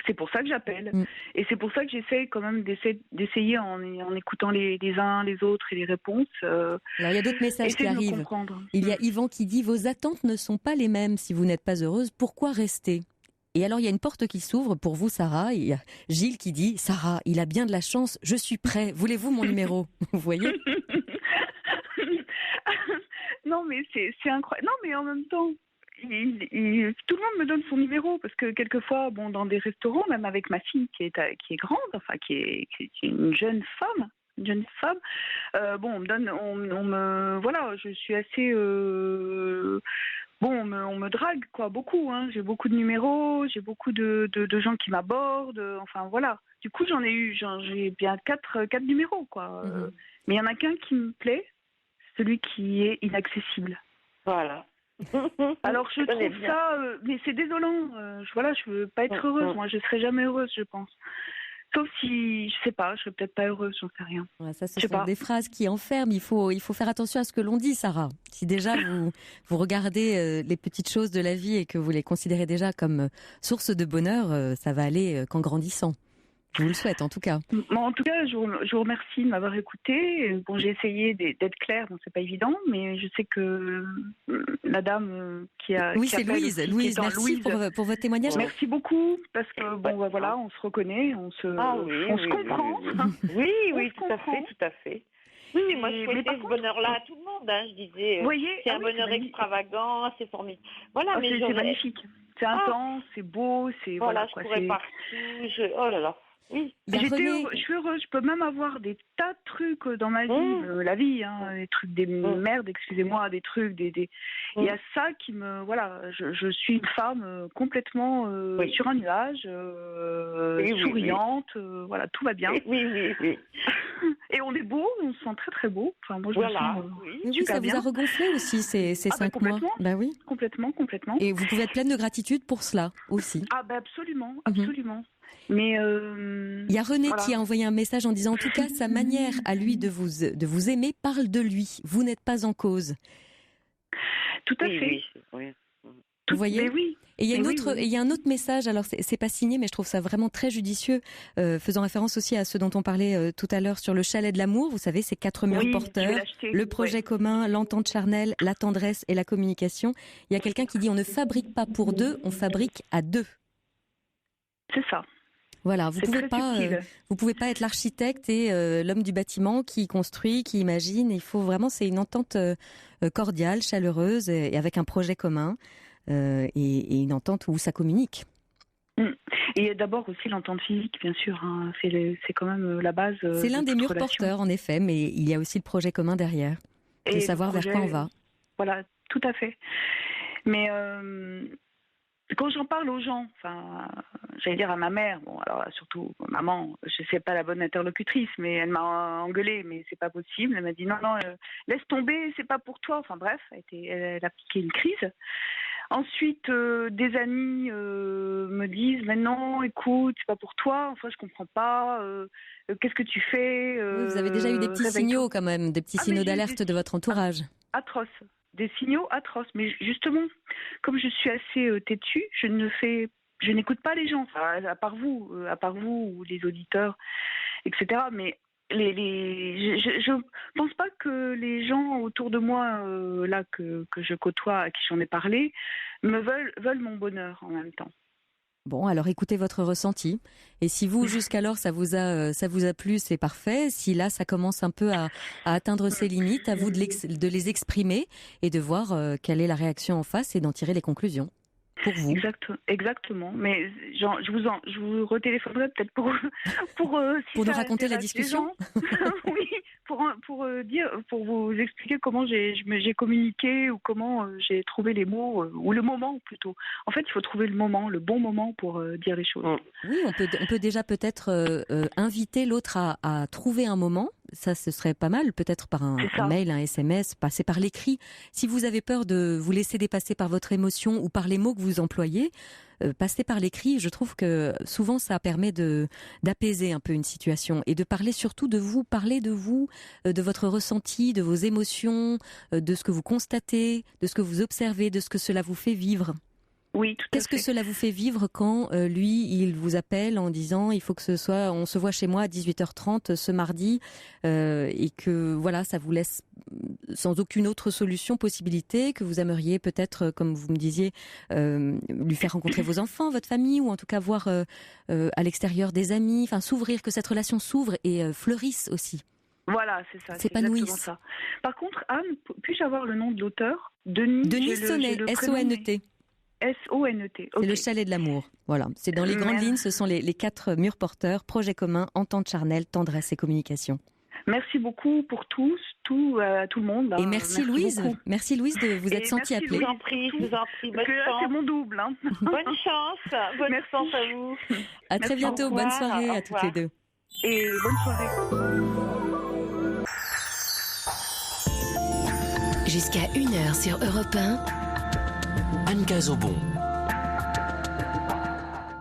C'est pour ça que j'appelle. Et c'est pour ça que j'essaie quand même d'essayer en écoutant les uns, les autres et les réponses. Alors, il y a d'autres messages qui arrivent. Il y a Yvan qui dit « Vos attentes ne sont pas les mêmes si vous n'êtes pas heureuse. Pourquoi rester ?» Et alors, il y a une porte qui s'ouvre pour vous, Sarah. Il y a Gilles qui dit « Sarah, il a bien de la chance. Je suis prêt. Voulez-vous mon numéro ?» Vous voyez? Non, mais c'est incroyable. Non, mais en même temps... tout le monde me donne son numéro parce que quelquefois, dans des restaurants, même avec ma fille qui est grande, enfin qui est une jeune femme, voilà, je suis assez, on me drague quoi, beaucoup, hein. J'ai beaucoup de numéros, j'ai beaucoup de gens qui m'abordent, enfin voilà. Du coup, j'ai bien quatre numéros quoi. Mais il y en a qu'un qui me plaît, celui qui est inaccessible. Voilà. Alors je trouve ça, mais c'est désolant. Je veux pas être heureuse. Moi, je serai jamais heureuse, je pense. Sauf si, je sais pas, je serais peut-être pas heureuse, j'en sais rien. Ouais, ça, ce sont des phrases qui enferment. Il faut faire attention à ce que l'on dit, Sarah. Si déjà vous regardez les petites choses de la vie et que vous les considérez déjà comme source de bonheur, ça va aller qu'en grandissant. Je vous le souhaite, en tout cas. En tout cas, je vous remercie de m'avoir écouté. Bon, j'ai essayé d'être claire, c'est pas évident, mais je sais que la dame qui a... Oui, c'est Louise. Louise, merci pour votre témoignage. Merci beaucoup, parce que, voilà, on se reconnaît, on se comprend. Oui, tout à fait. Oui, mais moi, je souhaitais ce bonheur-là à tout le monde. Je disais, c'est un bonheur extravagant, c'est formidable. Voilà, mais c'est magnifique. C'est intense, c'est beau, c'est... Voilà, je pourrais partout. Oh là là. Oui. Je suis heureuse, je peux même avoir des tas de trucs dans ma vie, la vie, des trucs, des merdes, excusez-moi, des trucs, il y a ça qui me, voilà, je suis une femme complètement sur un nuage, souriante, voilà, tout va bien. Oui. Et on est beau, on se sent très très beau. Enfin, moi, je me sens oui, ça vous a regonflé aussi ces 5 mois. Bah oui. Complètement. Et vous pouvez être pleine de gratitude pour cela aussi. Ah bah absolument. Mais il y a René qui a envoyé un message en disant, en tout cas, sa manière à lui de vous aimer parle de lui. Vous n'êtes pas en cause. Tout à fait. Oui. Vous voyez ? Mais oui. Et il y a Oui. il y a un autre message. Alors c'est pas signé, mais je trouve ça vraiment très judicieux, faisant référence aussi à ce dont on parlait tout à l'heure sur le chalet de l'amour. Vous savez, ces 4 murs Oui, je vais porteurs, l'acheter. le projet commun, l'entente charnelle, la tendresse et la communication. Il y a quelqu'un qui dit on ne fabrique pas pour 2, on fabrique à 2. C'est ça. Voilà, C'est très subtil. vous pouvez pas être l'architecte et l'homme du bâtiment qui construit, qui imagine. Il faut vraiment, c'est une entente cordiale, chaleureuse et avec un projet commun et une entente où ça communique. Et d'abord aussi l'entente physique, bien sûr. Hein. C'est quand même la base. C'est l'un de des toute murs relation. porteurs, en effet, mais il y a aussi le projet commun derrière, de Et savoir le vers quoi on va. Voilà, tout à fait. Mais quand j'en parle aux gens, enfin, j'allais dire à ma mère, bon, alors surtout maman, je sais pas la bonne interlocutrice, mais elle m'a engueulée, mais c'est pas possible. Elle m'a dit non, laisse tomber, c'est pas pour toi. Enfin bref, elle a piqué une crise. Ensuite, des amis me disent, mais non, écoute, c'est pas pour toi. Enfin, je comprends pas. Qu'est-ce que tu fais Oui, vous avez déjà eu des petits signaux quand même, des petits signaux d'alerte de votre entourage. Atroces, des signaux atroces. Mais justement, comme je suis assez têtue, je n'écoute pas les gens, enfin, à part vous ou les auditeurs, etc. Mais je pense pas que les gens autour de moi, là que je côtoie, à qui j'en ai parlé, veulent mon bonheur en même temps. Bon, alors écoutez votre ressenti. Et si vous, jusqu'alors, ça vous a plu, c'est parfait. Si là, ça commence un peu à atteindre ses limites, à vous de les exprimer et de voir quelle est la réaction en face et d'en tirer les conclusions. Pour vous. Exactement. Mais je vous retéléphonerai peut-être pour si pour nous ça raconter la intéresse discussion. les gens. Oui, pour vous expliquer comment j'ai communiqué ou comment j'ai trouvé les mots ou le moment plutôt. En fait, il faut trouver le bon moment pour dire les choses. Oui, on peut déjà peut-être inviter l'autre à trouver un moment. Ça, ce serait pas mal, peut-être par un mail, un SMS, passer par l'écrit. Si vous avez peur de vous laisser dépasser par votre émotion ou par les mots que vous employez, passer par l'écrit, je trouve que souvent ça permet d'apaiser un peu une situation et de parler surtout de vous, de votre ressenti, de vos émotions, de ce que vous constatez, de ce que vous observez, de ce que cela vous fait vivre. Oui, tout à fait. Qu'est-ce que cela vous fait vivre quand lui, il vous appelle en disant il faut que on se voit chez moi à 18h30 ce mardi et que voilà, ça vous laisse sans aucune autre possibilité, que vous aimeriez peut-être, comme vous me disiez, lui faire rencontrer vos enfants, votre famille, ou en tout cas voir à l'extérieur des amis, enfin s'ouvrir, que cette relation s'ouvre et fleurisse aussi. Voilà, c'est ça. S'épanouisse. C'est exactement ça. Par contre, Anne, puis-je avoir le nom de l'auteur ? Denis Sonnet, S-O-N-E-T. S-O-N-E-T. C'est le chalet de l'amour. Voilà. C'est dans les grandes lignes, ce sont les 4 murs porteurs, projet commun, entente charnelle, tendresse et communication. Merci beaucoup pour tout le monde. Et merci Louise. Beaucoup. Merci Louise de vous être sentie appelée. Je vous en prie. Bonne chance. C'est mon double. Hein. Bonne chance. Bonne chance à vous. À très bientôt. Bonne soirée à toutes les deux. Et bonne soirée. Jusqu'à 1h sur Europe 1. Anne Cazobon.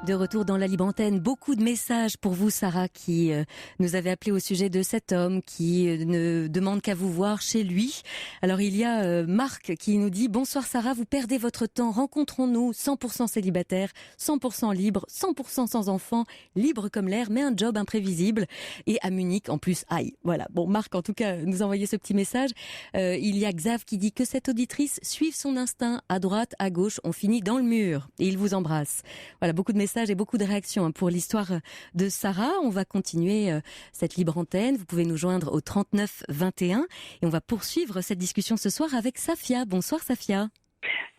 De retour dans la libre antenne, beaucoup de messages pour vous, Sarah, qui nous avait appelé au sujet de cet homme qui ne demande qu'à vous voir chez lui. Alors il y a Marc qui nous dit « Bonsoir Sarah, vous perdez votre temps, rencontrons-nous, 100% célibataire, 100% libre, 100% sans enfant, libre comme l'air, mais un job imprévisible. Et à Munich, en plus, aïe. » Voilà, bon, Marc, en tout cas, nous envoyait ce petit message. Il y a Xav qui dit que cette auditrice suive son instinct, à droite, à gauche, on finit dans le mur. Et il vous embrasse. Voilà, beaucoup de messages et beaucoup de réactions pour l'histoire de Sarah. On va continuer cette libre antenne. Vous pouvez nous joindre au 39 21 et on va poursuivre cette discussion ce soir avec Safia. Bonsoir Safia.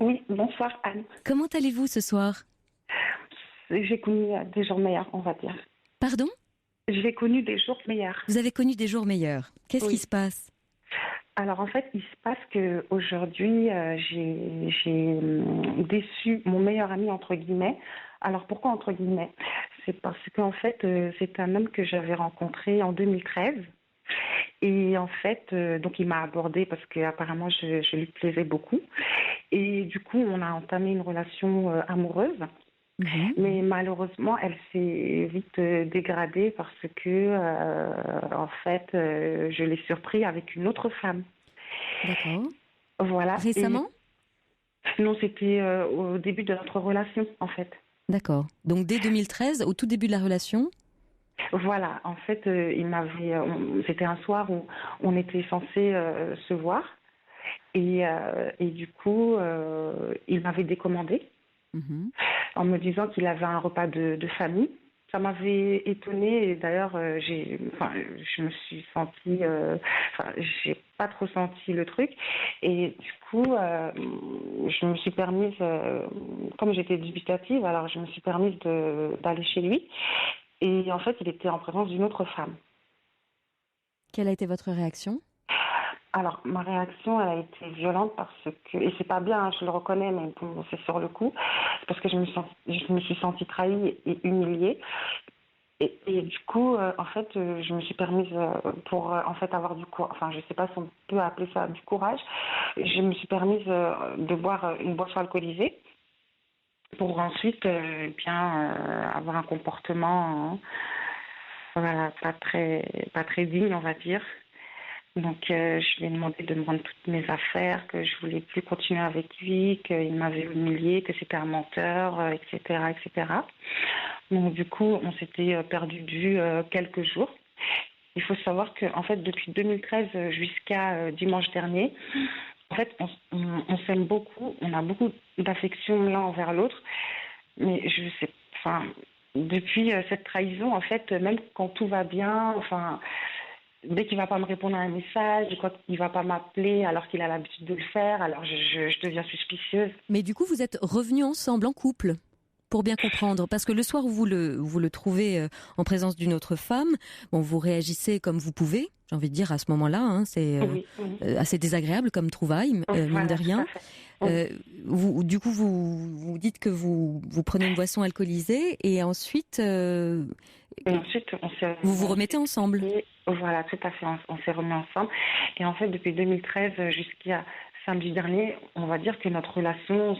Oui, bonsoir Anne. Comment allez-vous ce soir ? J'ai connu des jours meilleurs, on va dire. Pardon ? J'ai connu des jours meilleurs. Vous avez connu des jours meilleurs. Qu'est-ce qui se passe ? Alors en fait, il se passe qu'aujourd'hui, j'ai déçu mon meilleur ami, entre guillemets. Alors pourquoi entre guillemets ? C'est parce qu'en fait, c'est un homme que j'avais rencontré en 2013. Et en fait, donc il m'a abordée parce qu'apparemment je lui plaisais beaucoup. Et du coup, on a entamé une relation amoureuse. Mais malheureusement, elle s'est vite dégradée parce que, en fait, je l'ai surpris avec une autre femme. D'accord. Voilà. Récemment ? Non, c'était au début de notre relation, en fait. D'accord. Donc dès 2013, au tout début de la relation? Voilà, en fait, c'était un soir où on était censé se voir et du coup, il m'avait décommandé Mhm. en me disant qu'il avait un repas de famille. Ça m'avait étonnée et d'ailleurs, je me suis sentie, j'ai pas trop senti le truc et du coup, je me suis permise, comme j'étais dubitative, alors je me suis permise d'aller chez lui et en fait, il était en présence d'une autre femme. Quelle a été votre réaction? Alors, ma réaction, elle a été violente parce que, et c'est pas bien, hein, je le reconnais, mais bon, c'est sur le coup, c'est parce que je me suis sentie trahie et humiliée. Et du coup, en fait, je me suis permise pour en fait avoir du courage. Enfin, je sais pas si on peut appeler ça du courage. Je me suis permise de boire une boisson alcoolisée pour ensuite avoir un comportement, voilà, pas très digne, on va dire. Donc, je lui ai demandé de me rendre toutes mes affaires, que je voulais plus continuer avec lui, qu'il m'avait humiliée, que c'était un menteur, etc., etc. Donc, du coup, on s'était perdu de vue quelques jours. Il faut savoir que, en fait, depuis 2013 jusqu'à dimanche dernier, en fait, on s'aime beaucoup, on a beaucoup d'affection l'un envers l'autre, mais je sais, enfin, depuis cette trahison, en fait, même quand tout va bien, enfin. Dès qu'il ne va pas me répondre à un message, quand il ne va pas m'appeler alors qu'il a l'habitude de le faire, alors je deviens suspicieuse. Mais du coup, vous êtes revenus ensemble en couple, pour bien comprendre, parce que le soir où vous le trouvez en présence d'une autre femme, bon, vous réagissez comme vous pouvez, j'ai envie de dire à ce moment-là, hein, c'est Oui, oui. assez désagréable comme trouvaille, mine Voilà, de rien. tout à fait. Du coup, vous dites que vous prenez une boisson alcoolisée et ensuite, Et ensuite, vous vous remettez ensemble. Voilà, tout à fait, on s'est remis ensemble. Et en fait, depuis 2013 jusqu'à samedi dernier, on va dire que notre relation,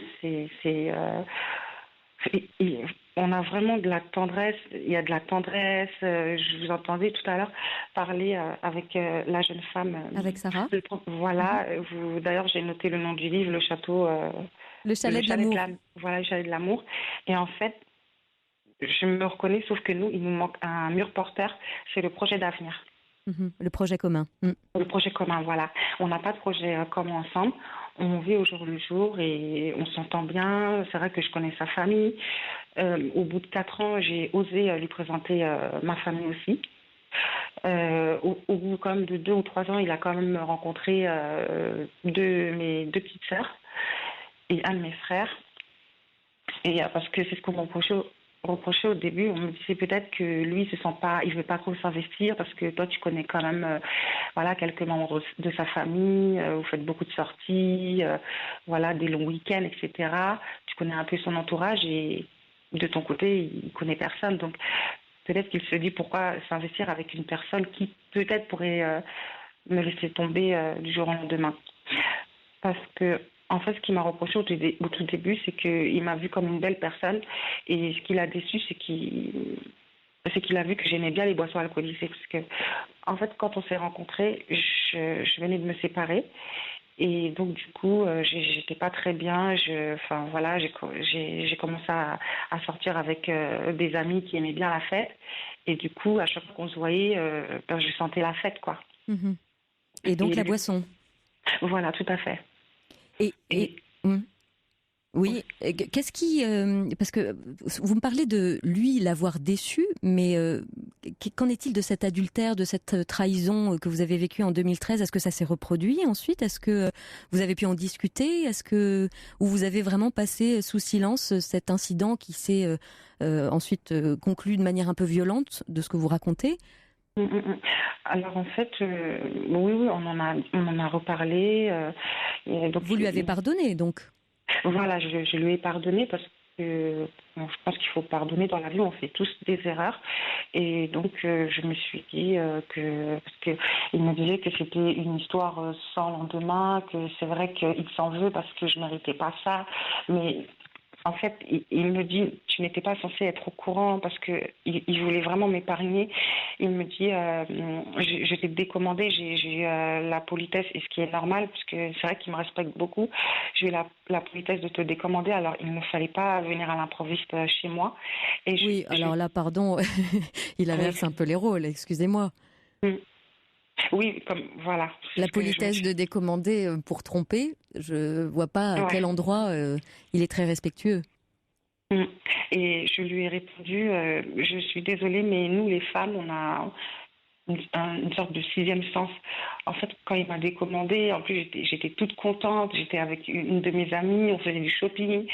on a vraiment de la tendresse, il y a de la tendresse. Je vous entendais tout à l'heure parler avec la jeune femme. Avec Sarah. Voilà, d'ailleurs j'ai noté le nom du livre, Le Château. Le chalet de l'amour. Voilà, le Chalet de l'amour. Et en fait, je me reconnais, sauf que nous, il nous manque un mur porteur, c'est le projet d'avenir. Le projet commun. Le projet commun, voilà. On n'a pas de projet commun ensemble. On vit au jour le jour et on s'entend bien. C'est vrai que je connais sa famille. Au bout de 4 ans, j'ai osé lui présenter ma famille aussi. Au bout quand même de 2 ou 3 ans, il a quand même rencontré mes deux petites sœurs et un de mes frères. Et parce que c'est ce qu'on reprochait au début, on me disait peut-être que lui il veut pas trop s'investir parce que toi tu connais quand même voilà quelques membres de sa famille, vous faites beaucoup de sorties, voilà des longs week-ends, etc. Tu connais un peu son entourage et de ton côté il connaît personne, donc peut-être qu'il se dit pourquoi s'investir avec une personne qui peut-être pourrait me laisser tomber du jour au lendemain. Parce que en fait, ce qu'il m'a reproché au tout début, c'est qu'il m'a vue comme une belle personne. Et ce qui l'a déçu, c'est qu'il a vu que j'aimais bien les boissons alcoolisées. Parce que, en fait, quand on s'est rencontrés, je venais de me séparer. Et donc, du coup, j'étais pas très bien. Enfin, voilà, j'ai commencé à sortir avec des amis qui aimaient bien la fête. Et du coup, à chaque fois qu'on se voyait, je sentais la fête, quoi. Et donc, la boisson. Voilà, tout à fait. Oui, qu'est-ce qui... parce que vous me parlez de lui l'avoir déçu, mais qu'en est-il de cet adultère, de cette trahison que vous avez vécue en 2013 ? Est-ce que ça s'est reproduit ensuite ? Est-ce que vous avez pu en discuter ? Ou vous avez vraiment passé sous silence cet incident qui s'est ensuite conclu de manière un peu violente de ce que vous racontez ? Alors en fait, oui, on en a reparlé. Donc, vous lui avez pardonné, donc ? Voilà, je lui ai pardonné parce que je pense qu'il faut pardonner dans la vie, on fait tous des erreurs. Et donc je me suis dit parce qu'il me disait que c'était une histoire sans lendemain, que c'est vrai qu'il s'en veut parce que je méritais pas ça. Mais En fait, il me dit, tu n'étais pas censé être au courant parce que il voulait vraiment m'épargner. Il me dit, je t'ai décommandé, j'ai eu la politesse, et ce qui est normal, parce que c'est vrai qu'il me respecte beaucoup. J'ai eu la politesse de te décommander, alors il ne fallait pas venir à l'improviste chez moi. Et Oui, alors là, pardon, il inverse un peu les rôles, excusez-moi. Oui, comme voilà. La politesse de décommander pour tromper, je vois pas à quel endroit il est très respectueux. Et je lui ai répondu, je suis désolée, mais nous les femmes, on a une sorte de sixième sens. En fait, quand il m'a décommandé, en plus j'étais toute contente, j'étais avec une de mes amies, on faisait du shopping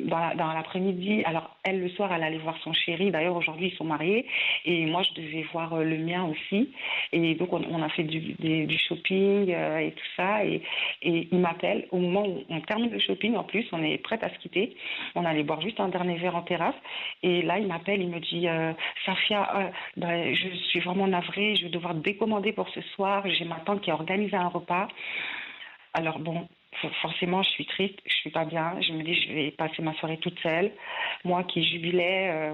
dans l'après-midi. Alors elle, le soir, elle allait voir son chéri, d'ailleurs aujourd'hui ils sont mariés, et moi je devais voir le mien aussi, et donc on a fait du shopping et tout ça, et il m'appelle au moment où on termine le shopping. En plus on est prête à se quitter, on allait boire juste un dernier verre en terrasse, et là il m'appelle, il me dit Safia, je suis vraiment navrée, je vais devoir décommander pour ce soir, j'ai ma tante qui a organisé un repas. Alors bon, forcément je suis triste, je suis pas bien, je me dis je vais passer ma soirée toute seule, moi qui jubilais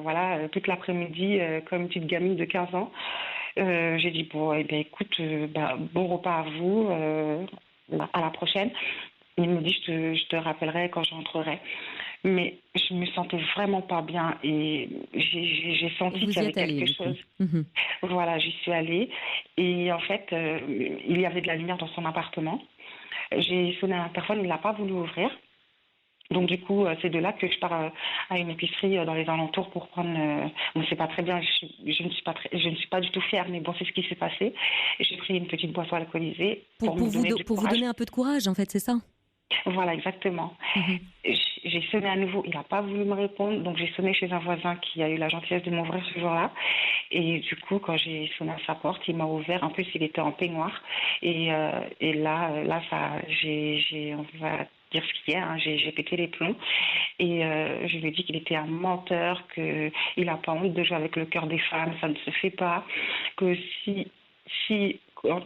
toute l'après-midi comme une petite gamine de 15 ans. J'ai dit bon, eh bien écoute, bon repas à vous, à la prochaine. Il me dit je te rappellerai quand je rentrerai. Mais je me sentais vraiment pas bien, et j'ai senti qu'il y avait quelque chose. Voilà, j'y suis allée, et en fait il y avait de la lumière dans son appartement. J'ai sonné à l'interphone, il n'a pas voulu ouvrir. Donc du coup, c'est de là que je pars à une épicerie dans les alentours pour prendre. Bon, c'est pas très bien. Je ne suis pas du tout fière, mais bon, c'est ce qui s'est passé. J'ai pris une petite boisson alcoolisée pour vous donner un peu de courage, en fait, c'est ça? Voilà, exactement. J'ai sonné à nouveau, il n'a pas voulu me répondre, donc j'ai sonné chez un voisin qui a eu la gentillesse de m'ouvrir ce jour-là. Et du coup, quand j'ai sonné à sa porte, il m'a ouvert. En plus, il était en peignoir. Et là, on va dire ce qu'il y a, hein, j'ai pété les plombs. Et je lui ai dit qu'il était un menteur, qu'il n'a pas honte de jouer avec le cœur des femmes, ça ne se fait pas. Que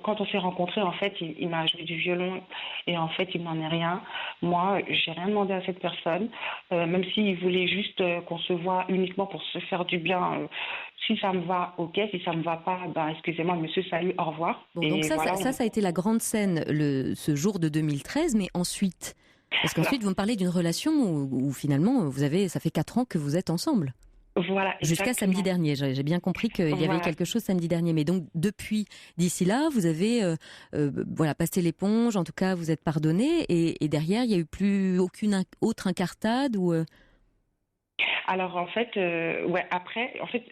quand on s'est rencontrés, en fait, il m'a joué du violon, et en fait, il n'en est rien. Moi, j'ai rien demandé à cette personne, même s'il voulait juste qu'on se voit uniquement pour se faire du bien. Si ça me va, ok. Si ça me va pas, excusez-moi, monsieur, salut, au revoir. Bon, donc ça a été la grande scène ce jour de 2013, mais ensuite, parce qu'ensuite vous me parlez d'une relation où finalement ça fait 4 ans que vous êtes ensemble. Voilà, jusqu'à samedi dernier. J'ai bien compris qu'il y avait quelque chose samedi dernier. Mais donc, d'ici là, vous avez passé l'éponge. En tout cas, vous êtes pardonné. Et derrière, il n'y a eu plus aucune autre incartade ou Alors, en fait, après, en fait,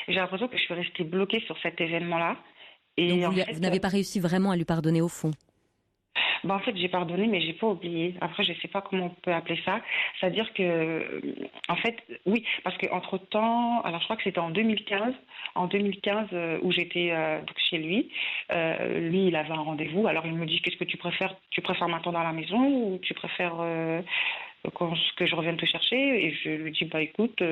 j'ai l'impression que je suis restée bloquée sur cet événement-là. Et donc, vous n'avez pas réussi vraiment à lui pardonner au fond? En fait, j'ai pardonné, mais j'ai pas oublié. Après, je sais pas comment on peut appeler ça. C'est-à-dire que, en fait, oui, parce qu'entre temps, alors je crois que c'était en 2015, où j'étais chez lui. Lui, il avait un rendez-vous. Alors il me dit, qu'est-ce que tu préfères? Tu préfères m'attendre à la maison, ou tu préfères que je revienne te chercher? Et je lui dis, écoute,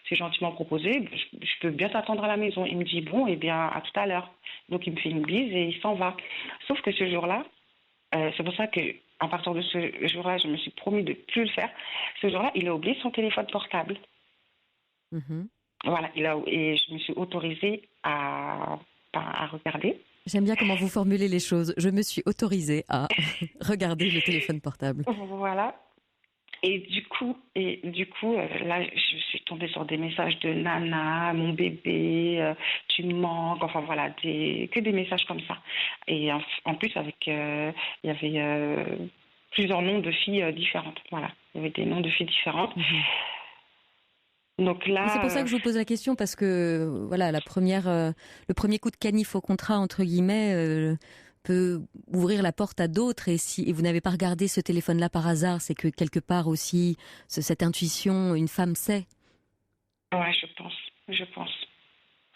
c'est gentiment proposé, je peux bien t'attendre à la maison. Il me dit, bon, eh bien, à tout à l'heure. Donc il me fait une bise et il s'en va. Sauf que ce jour-là, c'est pour ça qu'à partir de ce jour-là, je me suis promis de ne plus le faire. Ce jour-là, il a oublié son téléphone portable. Voilà, et je me suis autorisée à regarder. J'aime bien comment vous formulez les choses. Je me suis autorisée à regarder le téléphone portable. Voilà. Et du coup, là, je suis tombée sur des messages de Nana, mon bébé, tu me manques, enfin voilà, que des messages comme ça. Et en plus, il y avait plusieurs noms de filles différentes. Voilà, il y avait des noms de filles différentes. Donc là, c'est pour ça que je vous pose la question, parce que voilà, le premier coup de canif au contrat, entre guillemets, peut ouvrir la porte à d'autres. Et vous n'avez pas regardé ce téléphone-là par hasard, c'est que quelque part aussi, cette intuition, une femme sait. Ouais, je pense.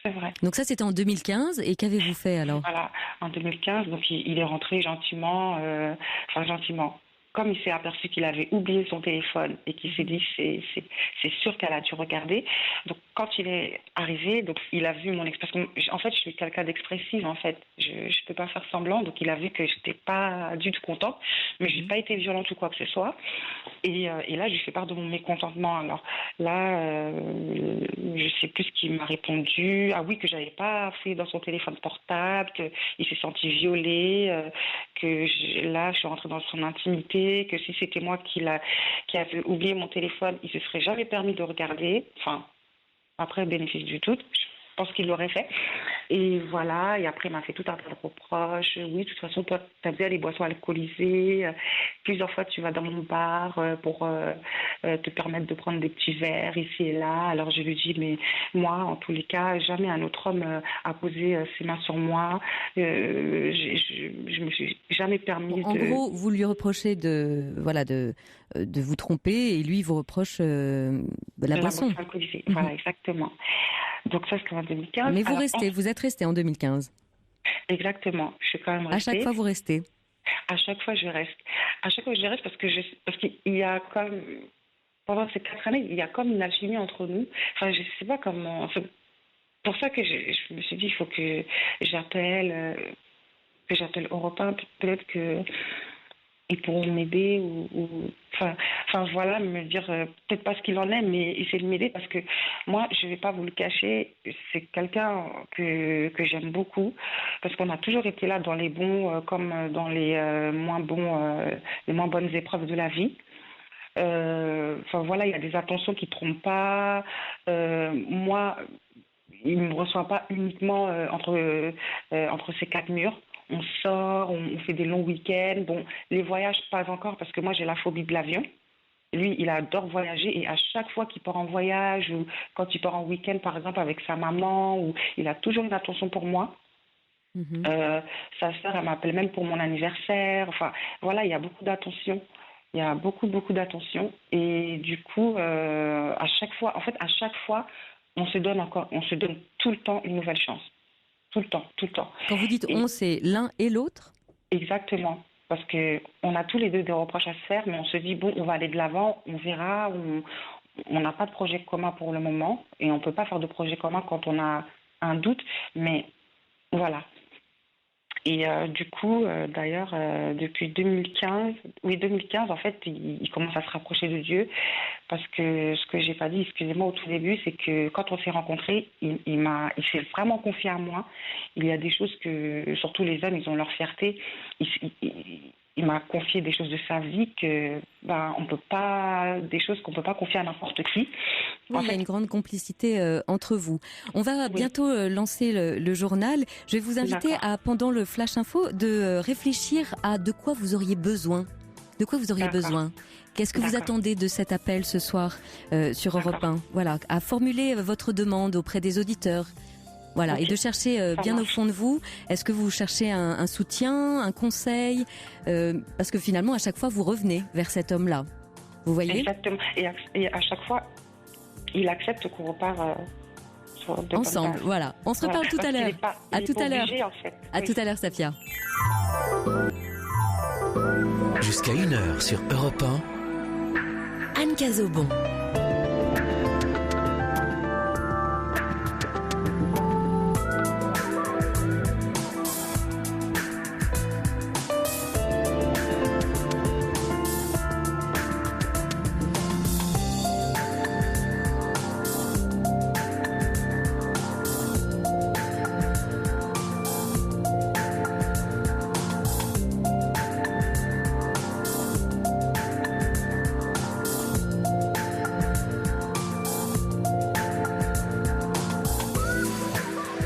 C'est vrai. Donc ça, c'était en 2015. Et qu'avez-vous fait alors? Voilà, en 2015, donc il est rentré gentiment, gentiment. comme il s'est aperçu qu'il avait oublié son téléphone et qu'il s'est dit c'est sûr qu'elle a dû regarder. Donc quand il est arrivé, donc il a vu mon expression. En fait, je suis quelqu'un d'expressive en fait. Je peux pas faire semblant. Donc il a vu que j'étais pas du tout contente, mais j'ai pas été violente ou quoi que ce soit. Et là, je lui fais part de mon mécontentement. Alors là, je sais plus ce qu'il m'a répondu. Ah oui, que j'avais pas fait dans son téléphone portable, qu'il s'est senti violé, là, je suis rentrée dans son intimité. Que si c'était moi qui avait oublié mon téléphone, il se serait jamais permis de regarder. Enfin, après, bénéfice du doute, je pense qu'il l'aurait fait. Et voilà, et après, il m'a fait tout un tas de reproches. Oui, de toute façon, toi, tu as bien les boissons alcoolisées. Plusieurs fois, tu vas dans mon bar pour te permettre de prendre des petits verres ici et là. Alors, je lui dis, mais moi, en tous les cas, jamais un autre homme a posé ses mains sur moi. Je me suis jamais permis En gros, vous lui reprochez de vous tromper et lui, il vous reproche la boisson. Alcoolisée. Voilà, exactement. Donc ça, c'était en 2015. Mais vous êtes resté en 2015. Exactement. Je suis quand même restée. À chaque fois, vous restez. À chaque fois, je reste. À chaque fois, je reste parce qu'il y a comme pendant ces 4 années, il y a comme une alchimie entre nous. Enfin, je sais pas comment. C'est pour ça que je me suis dit, il faut que j'appelle Europe 1, peut-être que ils pourront m'aider enfin voilà, me dire peut-être pas ce qu'il en est, mais essayer de m'aider parce que moi, je vais pas vous le cacher, c'est quelqu'un que j'aime beaucoup parce qu'on a toujours été là dans les bons comme dans les moins bonnes épreuves de la vie. Enfin voilà, il y a des attentions qui trompent pas. Moi, il me reçoit pas uniquement entre ces 4 murs. On sort, on fait des longs week-ends. Bon, les voyages, pas encore, parce que moi, j'ai la phobie de l'avion. Lui, il adore voyager et à chaque fois qu'il part en voyage ou quand il part en week-end, par exemple, avec sa maman, il a toujours une attention pour moi. Sa sœur, elle m'appelle même pour mon anniversaire. Enfin, voilà, il y a beaucoup d'attention. Il y a beaucoup d'attention. Et du coup, à chaque fois, on se donne tout le temps une nouvelle chance. Tout le temps. Quand vous dites on, c'est l'un et l'autre ? Exactement. Parce qu'on a tous les deux des reproches à se faire, mais on se dit, bon, on va aller de l'avant, on verra. On n'a pas de projet commun pour le moment. Et on ne peut pas faire de projet commun quand on a un doute. Mais voilà. Et du coup, d'ailleurs, depuis 2015, en fait, il commence à se rapprocher de Dieu. Parce que ce que j'ai pas dit, excusez-moi, au tout début, c'est que quand on s'est rencontrés, il s'est vraiment confié à moi. Il y a des choses que, surtout les hommes, ils ont leur fierté. Il m'a confié des choses de sa vie des choses qu'on peut pas confier à n'importe qui. Oui, il y a une grande complicité entre vous. On va bientôt lancer le journal. Je vais vous inviter pendant le Flash Info, de réfléchir à de quoi vous auriez besoin. De quoi vous auriez besoin ? Qu'est-ce que vous attendez de cet appel ce soir sur Europe 1 ? Voilà, à formuler votre demande auprès des auditeurs. Voilà, et de chercher bien au fond de vous, est-ce que vous cherchez un soutien, un conseil ? Parce que finalement, à chaque fois, vous revenez vers cet homme-là. Vous voyez ? Exactement. Et à chaque fois, il accepte qu'on repart ensemble. Voilà. On se reparle tout à l'heure. À tout à l'heure. À tout à l'heure, Safia. Jusqu'à 1h sur Europe 1, Anne Cazobon.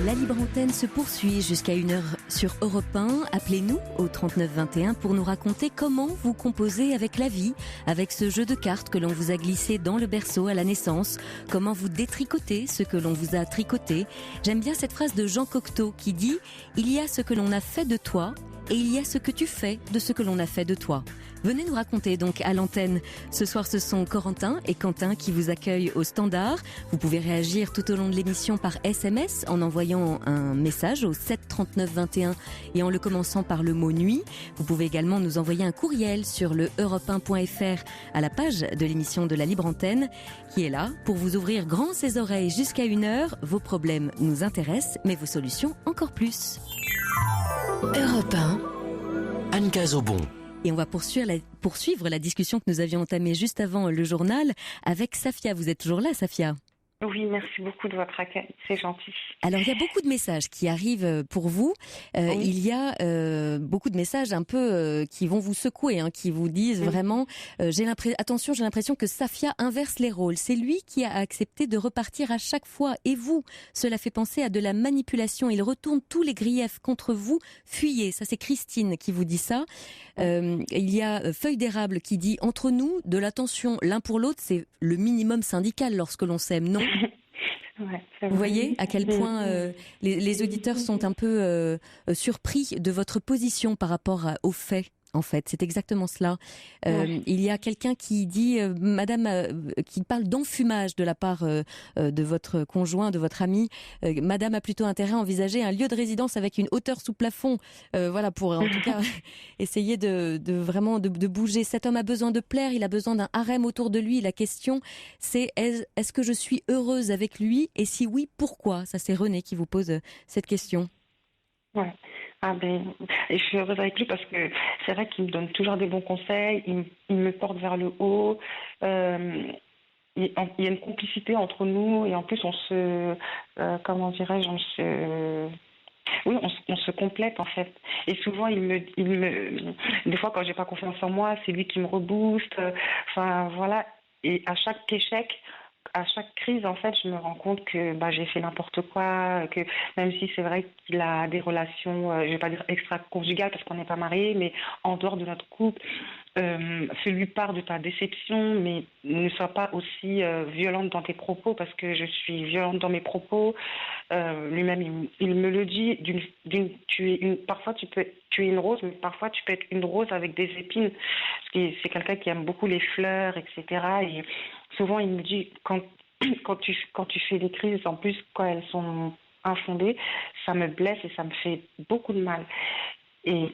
La Libre Antenne se poursuit jusqu'à 1h sur Europe 1. Appelez-nous au 39 21 pour nous raconter comment vous composez avec la vie, avec ce jeu de cartes que l'on vous a glissé dans le berceau à la naissance, comment vous détricotez ce que l'on vous a tricoté. J'aime bien cette phrase de Jean Cocteau qui dit « Il y a ce que l'on a fait de toi et il y a ce que tu fais de ce que l'on a fait de toi ». Venez nous raconter donc à l'antenne. Ce soir, ce sont Corentin et Quentin qui vous accueillent au standard. Vous pouvez réagir tout au long de l'émission par SMS en envoyant un message au 7 39 21 et en le commençant par le mot nuit. Vous pouvez également nous envoyer un courriel sur le europe1.fr à la page de l'émission de la Libre Antenne qui est là pour vous ouvrir grand ses oreilles jusqu'à 1h. Vos problèmes nous intéressent, mais vos solutions encore plus. Europe 1, Anne Cazobon. Et on va poursuivre la discussion que nous avions entamée juste avant le journal avec Safia. Vous êtes toujours là, Safia ? Oui, merci beaucoup de votre accueil, c'est gentil. Alors, il y a beaucoup de messages qui arrivent pour vous. Oui. Il y a beaucoup de messages un peu qui vont vous secouer, qui vous disent vraiment j'ai l'impression que Safia inverse les rôles. C'est lui qui a accepté de repartir à chaque fois. Et vous, cela fait penser à de la manipulation. Il retourne tous les griefs contre vous. Fuyez. Ça, c'est Christine qui vous dit ça. Il y a Feuille d'érable qui dit entre nous, de l'attention l'un pour l'autre, c'est le minimum syndical lorsque l'on s'aime, non ? Ouais, Vous voyez à quel point les auditeurs sont un peu surpris de votre position par rapport aux faits. En fait, c'est exactement cela. Il y a quelqu'un qui dit, Madame, qui parle d'enfumage de la part de votre conjoint, de votre ami. Madame a plutôt intérêt à envisager un lieu de résidence avec une hauteur sous plafond. Voilà, pour en tout cas essayer de vraiment de bouger. Cet homme a besoin de plaire, il a besoin d'un harem autour de lui. La question, c'est est-ce que je suis heureuse avec lui ? Et si oui, pourquoi ? Ça, c'est René qui vous pose cette question. Ouais. Et je suis heureuse avec lui parce que c'est vrai qu'il me donne toujours des bons conseils, il me porte vers le haut. Il y a une complicité entre nous et en plus on se, comment dirais-je, on se complète en fait. Et souvent des fois quand j'ai pas confiance en moi, c'est lui qui me rebooste. Enfin voilà. Et à chaque échec, à chaque crise, en fait, je me rends compte que j'ai fait n'importe quoi, que même si c'est vrai qu'il a des relations, je vais pas dire extra-conjugales parce qu'on n'est pas mariés, mais en dehors de notre couple, fais-lui part de ta déception, mais ne sois pas aussi violente dans tes propos parce que je suis violente dans mes propos. Lui-même, il me le dit, parfois tu es une rose, mais parfois tu peux être une rose avec des épines. Parce que c'est quelqu'un qui aime beaucoup les fleurs, etc. Et souvent, il me dit, quand tu fais des crises, en plus, quand elles sont infondées, ça me blesse et ça me fait beaucoup de mal. Et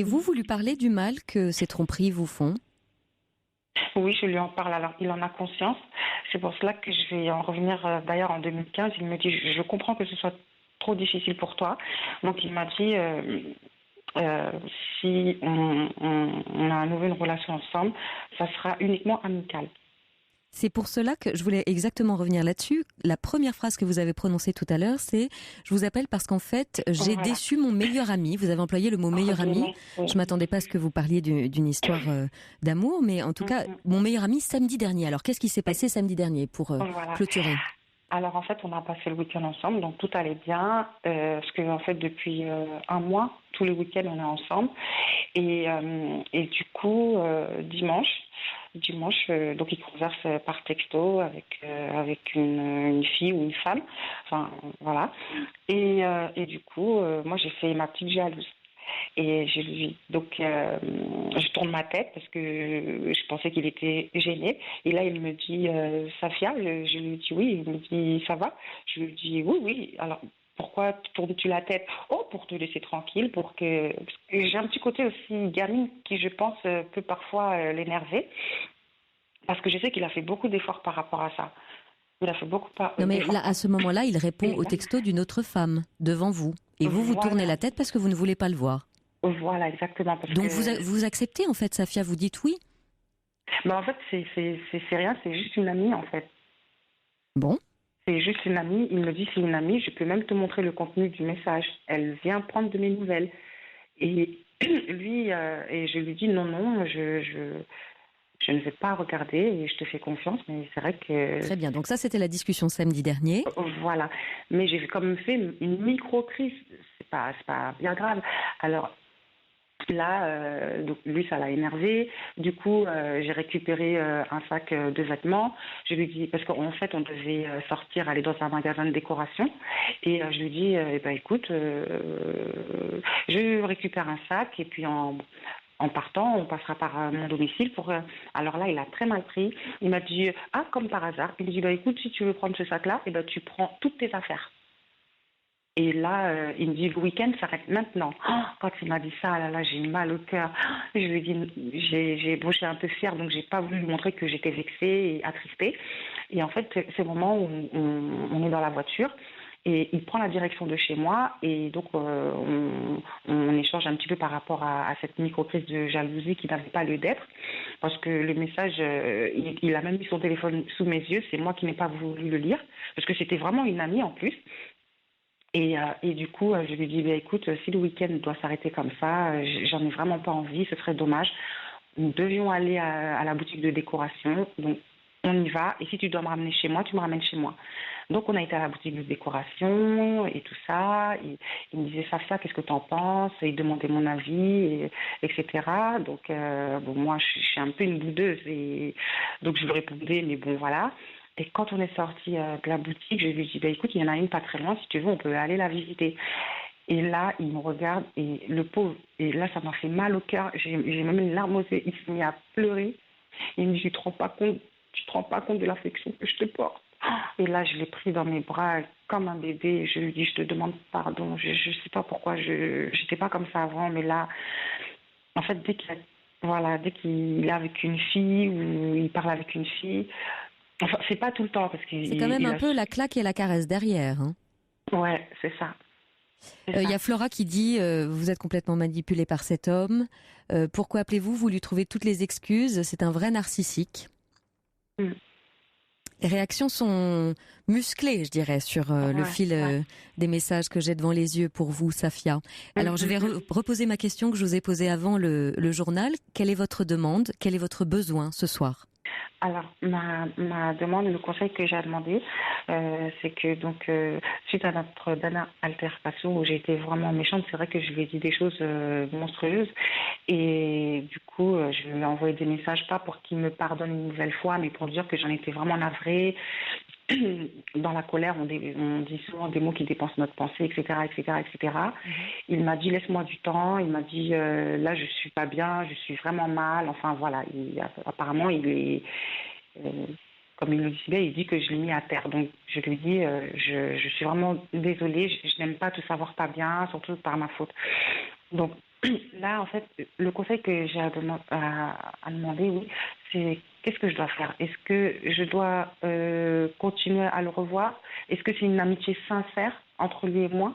vous lui parlez du mal que ces tromperies vous font ? Oui, je lui en parle. Alors, il en a conscience. C'est pour cela que je vais en revenir. D'ailleurs, en 2015, il me dit, je comprends que ce soit trop difficile pour toi. Donc, il m'a dit, si on a à nouveau une relation ensemble, ça sera uniquement amical. C'est pour cela que je voulais exactement revenir là-dessus. La première phrase que vous avez prononcée tout à l'heure, c'est « Je vous appelle parce qu'en fait, j'ai déçu mon meilleur ami ». Vous avez employé le mot « meilleur ami ». Je ne m'attendais pas à ce que vous parliez d'une histoire d'amour, mais en tout cas, mon meilleur ami samedi dernier. Alors, qu'est-ce qui s'est passé samedi dernier pour clôturer ? Alors, en fait, on a passé le week-end ensemble, donc tout allait bien. Parce que, en fait, depuis un mois, tous les week-ends, on est ensemble. Et du coup, dimanche, donc il converse par texto avec une fille ou une femme, enfin voilà. Et du coup, moi j'ai fait ma petite jalouse. Et je tourne ma tête parce que je pensais qu'il était gêné. Et là, il me dit Safia, je lui dis oui. Il me dit ça va. Je lui dis oui. Alors pourquoi tournes-tu la tête ? Oh, pour te laisser tranquille, parce que j'ai un petit côté aussi gamine qui, je pense, peut parfois l'énerver. Parce que je sais qu'il a fait beaucoup d'efforts par rapport à ça. Il a fait beaucoup Non mais là, à ce moment-là, il répond au texto d'une autre femme devant vous. Et vous tournez la tête parce que vous ne voulez pas le voir. Voilà, exactement. Donc vous acceptez en fait, Safia, vous dites oui ? En fait, c'est rien, c'est juste une amie en fait. Bon. C'est juste une amie, il me dit c'est une amie, je peux même te montrer le contenu du message. Elle vient prendre de mes nouvelles. Et lui, et je lui dis non, je ne vais pas regarder et je te fais confiance, mais c'est vrai que... Très bien, donc ça c'était la discussion samedi dernier. Voilà, mais j'ai quand même fait une micro-crise, c'est pas bien grave. Alors là, donc lui ça l'a énervé, du coup j'ai récupéré un sac de vêtements, je lui dis, parce qu'en fait on devait sortir, aller dans un magasin de décoration, et je lui dis, écoute, je récupère un sac, et puis en partant, on passera par mon domicile pour. Alors là, il a très mal pris. Il m'a dit comme par hasard. Il me dit écoute, si tu veux prendre ce sac-là, tu prends toutes tes affaires. Et là, il me dit le week-end s'arrête maintenant. Quand il m'a dit ça, là, j'ai eu mal au cœur. Je lui ai dit, j'étais un peu fière, donc j'ai pas voulu lui montrer que j'étais vexée et attristée. Et en fait, c'est le moment où on est dans la voiture. Et il prend la direction de chez moi et donc on échange un petit peu par rapport à cette micro-crise de jalousie qui n'avait pas lieu d'être. Parce que le message, il a même mis son téléphone sous mes yeux, c'est moi qui n'ai pas voulu le lire. Parce que c'était vraiment une amie en plus. Et du coup, je lui dis, écoute, si le week-end doit s'arrêter comme ça, j'en ai vraiment pas envie, ce serait dommage. Nous devions aller à la boutique de décoration, donc on y va. Et si tu dois me ramener chez moi, tu me ramènes chez moi. Donc on a été à la boutique de décoration et tout ça. Il me disait, Safia, qu'est-ce que tu en penses? Il demandait mon avis, etc. Donc moi, je suis un peu une boudeuse. Et donc je lui répondais, mais bon, voilà. Et quand on est sorti de la boutique, je lui ai dit, écoute, il y en a une pas très loin, si tu veux, on peut aller la visiter. Et là, il me regarde, et le pauvre, et là, ça m'a fait mal au cœur. J'ai même une larme aux yeux, il s'est mis à pleurer. Il me dit, tu te rends pas compte de l'affection que je te porte. Et là, je l'ai pris dans mes bras comme un bébé. Je lui dis, je te demande pardon. Je sais pas pourquoi, je n'étais pas comme ça avant, mais là, en fait, dès qu'il est avec une fille ou il parle avec une fille, enfin, c'est pas tout le temps parce qu'il. C'est quand même un peu la claque et la caresse derrière. Hein. Ouais, c'est ça. Il y a Flora qui dit vous êtes complètement manipulée par cet homme. Pourquoi appelez-vous? Vous lui trouvez toutes les excuses. C'est un vrai narcissique. Les réactions sont musclées, je dirais, sur le fil des messages que j'ai devant les yeux pour vous, Safia. Alors, je vais reposer ma question que je vous ai posée avant le journal. Quelle est votre demande? Quel est votre besoin ce soir? Alors, ma demande, le conseil que j'ai demandé, c'est que donc suite à notre dernière altercation où j'ai été vraiment méchante, c'est vrai que je lui ai dit des choses monstrueuses et du coup, je lui ai envoyé des messages pas pour qu'il me pardonne une nouvelle fois, mais pour dire que j'en étais vraiment navrée. Dans la colère, on dit souvent des mots qui dépensent notre pensée, etc., etc., etc. Il m'a dit laisse-moi du temps. Il m'a dit là je suis pas bien, je suis vraiment mal. Enfin voilà, apparemment il est comme il le dit bien, il dit que je l'ai mis à terre. Donc je lui dis je suis vraiment désolée, je n'aime pas te savoir pas bien, surtout par ma faute. Donc là, en fait, le conseil que j'ai à demander, oui, c'est qu'est-ce que je dois faire? Est-ce que je dois continuer à le revoir? Est-ce que c'est une amitié sincère entre lui et moi,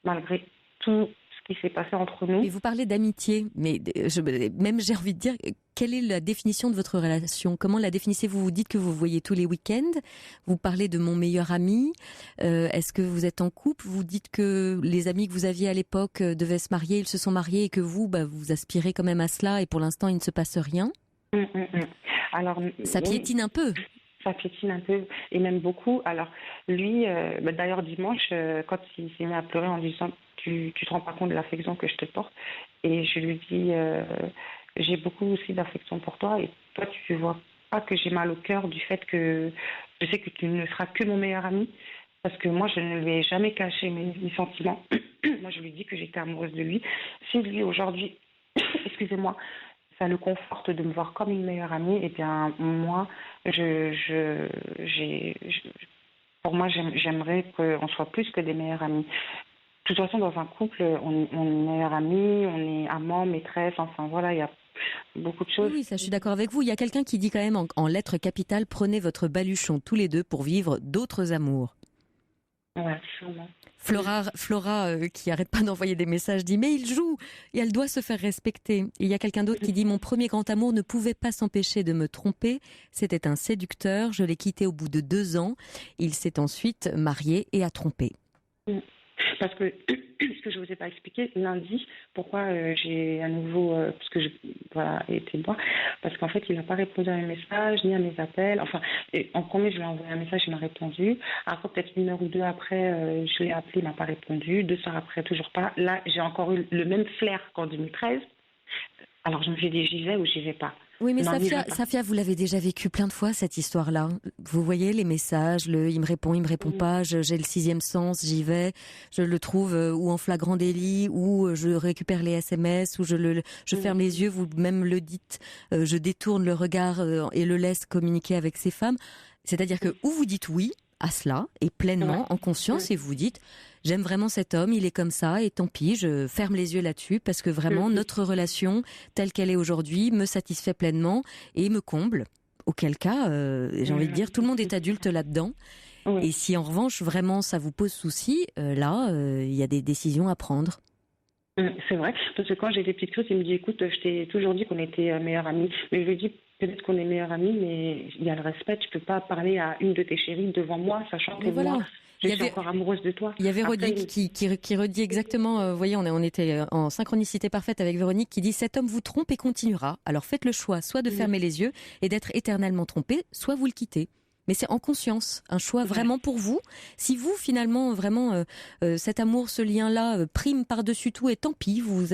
malgré tout ce qui s'est passé entre nous? Et vous parlez d'amitié, mais même j'ai envie de dire, quelle est la définition de votre relation? Comment la définissez-vous? Vous dites que vous voyez tous les week-ends, vous parlez de mon meilleur ami, est-ce que vous êtes en couple? Vous dites que les amis que vous aviez à l'époque devaient se marier, ils se sont mariés et que vous aspirez quand même à cela et pour l'instant il ne se passe rien. Alors, ça piétine un peu. Ça piétine un peu et même beaucoup. Alors lui, d'ailleurs dimanche, quand il s'est mis à pleurer en disant tu te rends pas compte de l'affection que je te porte, et je lui dis j'ai beaucoup aussi d'affection pour toi et toi tu vois pas que j'ai mal au cœur du fait que je sais que tu ne seras que mon meilleur ami, parce que moi je ne lui ai jamais caché mes sentiments. Moi je lui dis que j'étais amoureuse de lui. Si lui aujourd'hui excusez-moi, ça le conforte de me voir comme une meilleure amie, et bien moi pour moi j'aimerais qu'on soit plus que des meilleurs amis. De toute façon, dans un couple, on est meilleurs amis, on est amants, maîtresse, enfin voilà, il y a beaucoup de choses. Oui, ça, je suis d'accord avec vous. Il y a quelqu'un qui dit quand même en lettres capitales, prenez votre baluchon tous les deux pour vivre d'autres amours. Ouais, sûrement. Flora qui arrête pas d'envoyer des messages, dit mais il joue et elle doit se faire respecter. Et il y a quelqu'un d'autre qui dit mon premier grand amour ne pouvait pas s'empêcher de me tromper. C'était un séducteur, je l'ai quitté au bout de 2 ans. Il s'est ensuite marié et a trompé. Parce que ce que je vous ai pas expliqué, lundi, pourquoi j'ai à nouveau, parce que été moi, parce qu'en fait il n'a pas répondu à mes messages ni à mes appels. Enfin, en premier je lui ai envoyé un message, il m'a répondu. Après peut-être 1 heure ou 2 après, je l'ai appelé, il m'a pas répondu. 2 heures après, toujours pas. Là j'ai encore eu le même flair qu'en 2013. Alors je me suis dit j'y vais ou j'y vais pas. Oui, mais Non, Safia, vous l'avez déjà vécu plein de fois, cette histoire-là. Vous voyez les messages, il me répond pas, j'ai le sixième sens, j'y vais, je le trouve ou en flagrant délit, ou je récupère les SMS, ou je ferme les yeux, vous même le dites, je détourne le regard et le laisse communiquer avec ces femmes. C'est-à-dire que ou vous dites oui à cela, et pleinement, en conscience, et vous dites, j'aime vraiment cet homme, il est comme ça, et tant pis, je ferme les yeux là-dessus, parce que vraiment, notre relation, telle qu'elle est aujourd'hui, me satisfait pleinement et me comble. Auquel cas, j'ai envie de dire, tout le monde est adulte là-dedans. Et si en revanche, vraiment, ça vous pose souci, là, il y a des décisions à prendre. C'est vrai, parce que quand j'ai des petites crises, il me dit, écoute, je t'ai toujours dit qu'on était meilleurs amis. Mais je lui dis, peut-être qu'on est meilleurs amis, mais il y a le respect. Tu peux pas parler à une de tes chéries devant moi, sachant que moi, je suis encore amoureuse de toi. Il y a Véronique qui redit exactement, vous voyez, on était en synchronicité parfaite avec Véronique, qui dit, cet homme vous trompe et continuera. Alors faites le choix, soit de fermer les yeux et d'être éternellement trompé, soit vous le quittez. Mais c'est en conscience, un choix vraiment pour vous. Si vous, finalement, vraiment, cet amour, ce lien-là prime par-dessus tout, et tant pis, vous